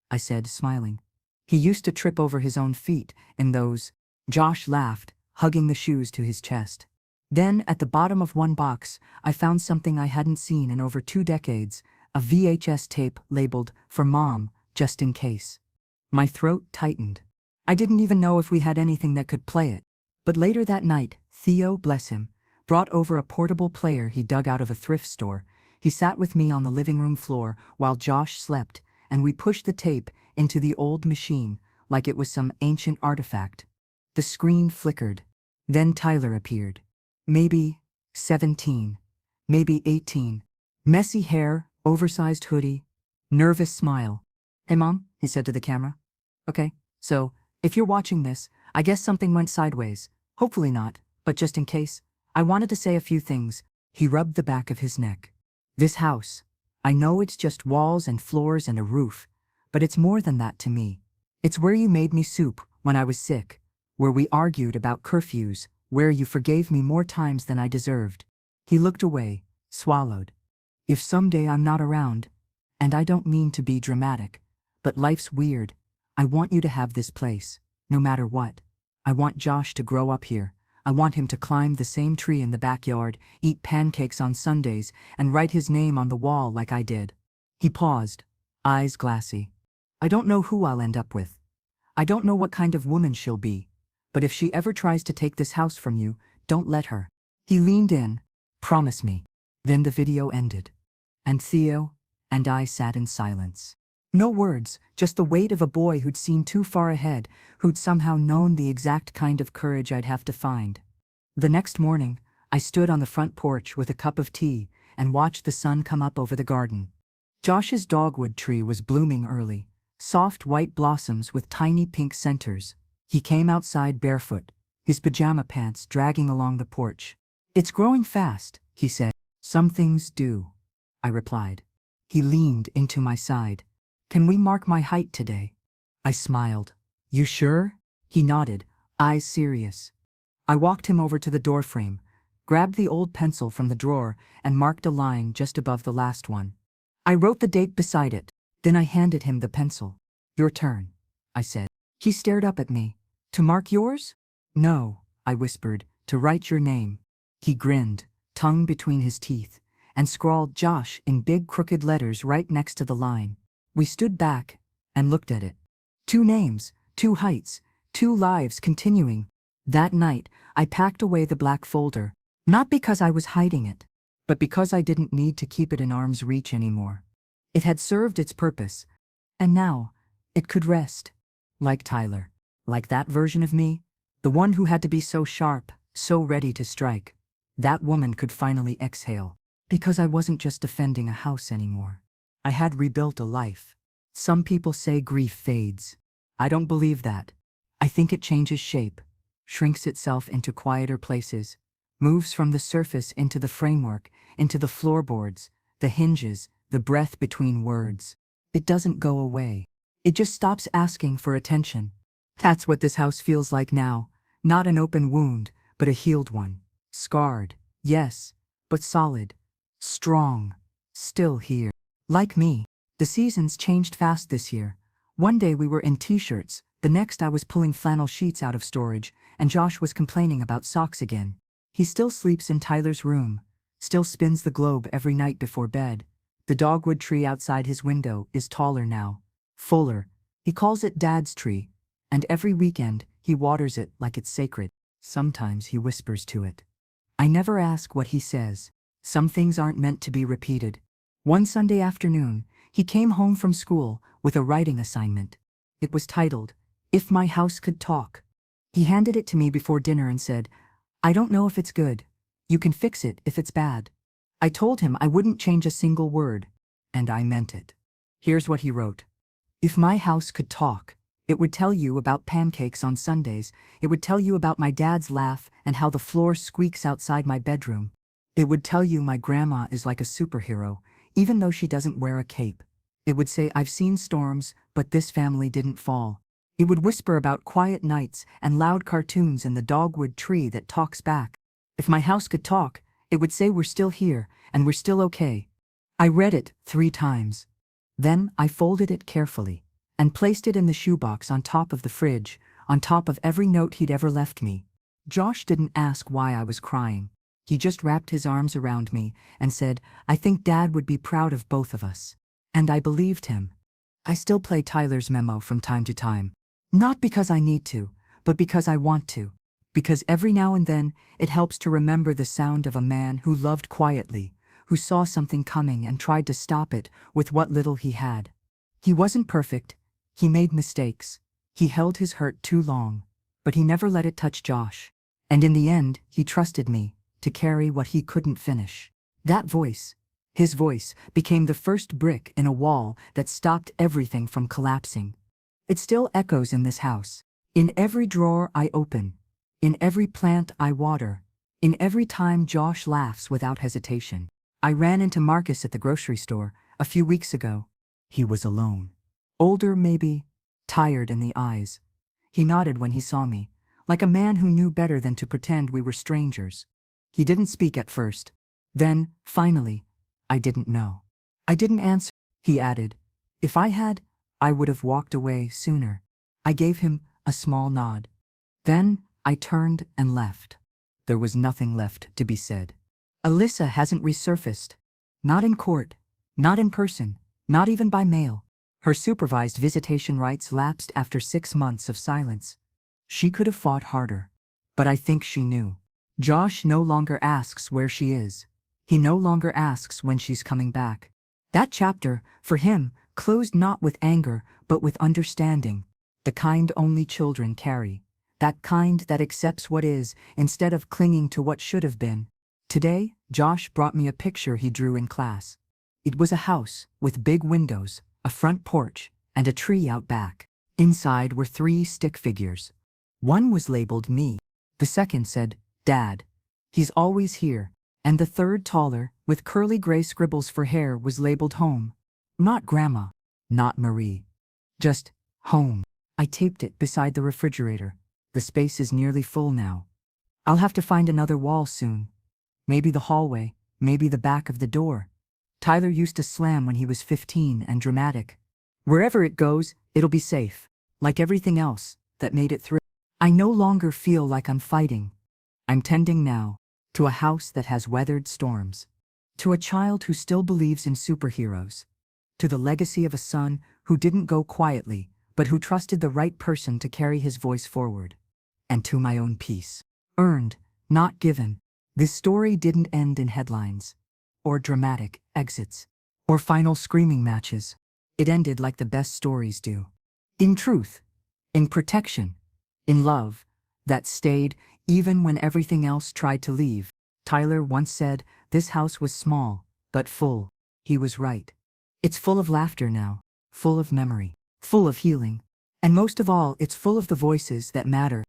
I said, smiling. "He used to trip over his own feet in those." Josh laughed, hugging the shoes to his chest. Then, at the bottom of one box, I found something I hadn't seen in over 2 decades, a VHS tape labeled, "For Mom, just in case." My throat tightened. I didn't even know if we had anything that could play it. But later that night, Theo, bless him, brought over a portable player he dug out of a thrift store. He sat with me on the living room floor while Josh slept, and we pushed the tape into the old machine like it was some ancient artifact. The screen flickered. Then Tyler appeared. Maybe 17, maybe 18. Messy hair, oversized hoodie, nervous smile. "Hey Mom," he said to the camera. "Okay, so, if you're watching this, I guess something went sideways. Hopefully not, but just in case, I wanted to say a few things." He rubbed the back of his neck. "This house, I know it's just walls and floors and a roof, but it's more than that to me. It's where you made me soup when I was sick, where we argued about curfews, where you forgave me more times than I deserved." He looked away, swallowed. "If someday I'm not around, and I don't mean to be dramatic, but life's weird, I want you to have this place, no matter what. I want Josh to grow up here. I want him to climb the same tree in the backyard, eat pancakes on Sundays, and write his name on the wall like I did." He paused, eyes glassy. "I don't know who I'll end up with. I don't know what kind of woman she'll be, but if she ever tries to take this house from you, don't let her." He leaned in. "Promise me." Then the video ended. And Theo and I sat in silence. No words, just the weight of a boy who'd seen too far ahead, who'd somehow known the exact kind of courage I'd have to find. The next morning, I stood on the front porch with a cup of tea and watched the sun come up over the garden. Josh's dogwood tree was blooming early, soft white blossoms with tiny pink centers. He came outside barefoot, his pajama pants dragging along the porch. "It's growing fast," he said. "Some things do," I replied. He leaned into my side. "Can we mark my height today?" I smiled. "You sure?" He nodded, eyes serious. I walked him over to the doorframe, grabbed the old pencil from the drawer, and marked a line just above the last one. I wrote the date beside it. Then I handed him the pencil. "Your turn," I said. He stared up at me. "To mark yours?" "No," I whispered, "to write your name." He grinned, tongue between his teeth, and scrawled Josh in big crooked letters right next to the line. We stood back and looked at it. 2 names, 2 heights, 2 lives continuing. That night, I packed away the black folder, not because I was hiding it, but because I didn't need to keep it in arm's reach anymore. It had served its purpose, and now it could rest. Like Tyler, like that version of me, the one who had to be so sharp, so ready to strike. That woman could finally exhale, because I wasn't just defending a house anymore. I had rebuilt a life. Some people say grief fades. I don't believe that. I think it changes shape, shrinks itself into quieter places, moves from the surface into the framework, into the floorboards, the hinges, the breath between words. It doesn't go away. It just stops asking for attention. That's what this house feels like now. Not an open wound, but a healed one. Scarred, yes, but solid. Strong. Still here. Like me. The seasons changed fast this year. One day we were in t-shirts, the next I was pulling flannel sheets out of storage, and Josh was complaining about socks again. He still sleeps in Tyler's room, still spins the globe every night before bed. The dogwood tree outside his window is taller now, fuller. He calls it Dad's tree, and every weekend he waters it like it's sacred. Sometimes he whispers to it. I never ask what he says. Some things aren't meant to be repeated. One Sunday afternoon, he came home from school with a writing assignment. It was titled, "If My House Could Talk." He handed it to me before dinner and said, "I don't know if it's good. You can fix it if it's bad." I told him I wouldn't change a single word, and I meant it. Here's what he wrote. "If my house could talk, it would tell you about pancakes on Sundays. It would tell you about my dad's laugh and how the floor squeaks outside my bedroom. It would tell you my grandma is like a superhero, even though she doesn't wear a cape. It would say I've seen storms, but this family didn't fall. It would whisper about quiet nights and loud cartoons and the dogwood tree that talks back. If my house could talk, it would say we're still here and we're still okay." I read it 3 times. Then I folded it carefully and placed it in the shoebox on top of the fridge, on top of every note he'd ever left me. Josh didn't ask why I was crying. He just wrapped his arms around me and said, "I think Dad would be proud of both of us." And I believed him. I still play Tyler's memo from time to time. Not because I need to, but because I want to. Because every now and then, it helps to remember the sound of a man who loved quietly, who saw something coming and tried to stop it with what little he had. He wasn't perfect. He made mistakes. He held his hurt too long, but he never let it touch Josh. And in the end, he trusted me to carry what he couldn't finish. That voice, his voice, became the first brick in a wall that stopped everything from collapsing. It still echoes in this house. In every drawer I open, in every plant I water, in every time Josh laughs without hesitation. I ran into Marcus at the grocery store a few weeks ago. He was alone. Older maybe, tired in the eyes. He nodded when he saw me, like a man who knew better than to pretend we were strangers. He didn't speak at first. Then, finally, I didn't know. I didn't answer, he added. If I had, I would have walked away sooner. I gave him a small nod. Then I turned and left. There was nothing left to be said. Alyssa hasn't resurfaced. Not in court, not in person, not even by mail. Her supervised visitation rights lapsed after 6 months of silence. She could have fought harder. But I think she knew. Josh no longer asks where she is. He no longer asks when she's coming back. That chapter, for him, closed not with anger, but with understanding. The kind only children carry. That kind that accepts what is, instead of clinging to what should have been. Today, Josh brought me a picture he drew in class. It was a house, with big windows, a front porch, and a tree out back. Inside were 3 stick figures. One was labeled me. The second said, Dad. He's always here. And the third, taller, with curly gray scribbles for hair, was labeled home. Not Grandma. Not Marie. Just, home. I taped it beside the refrigerator. The space is nearly full now. I'll have to find another wall soon. Maybe the hallway, maybe the back of the door. Tyler used to slam when he was 15 and dramatic. Wherever it goes, it'll be safe. Like everything else that made it through. I no longer feel like I'm fighting. I'm tending now to a house that has weathered storms. To a child who still believes in superheroes. To the legacy of a son who didn't go quietly, but who trusted the right person to carry his voice forward. And to my own peace. Earned, not given. This story didn't end in headlines. Or dramatic exits. Or final screaming matches. It ended like the best stories do. In truth. In protection. In love. That stayed, even when everything else tried to leave. Tyler once said, this house was small, but full. He was right. It's full of laughter now. Full of memory. Full of healing. And most of all, it's full of the voices that matter.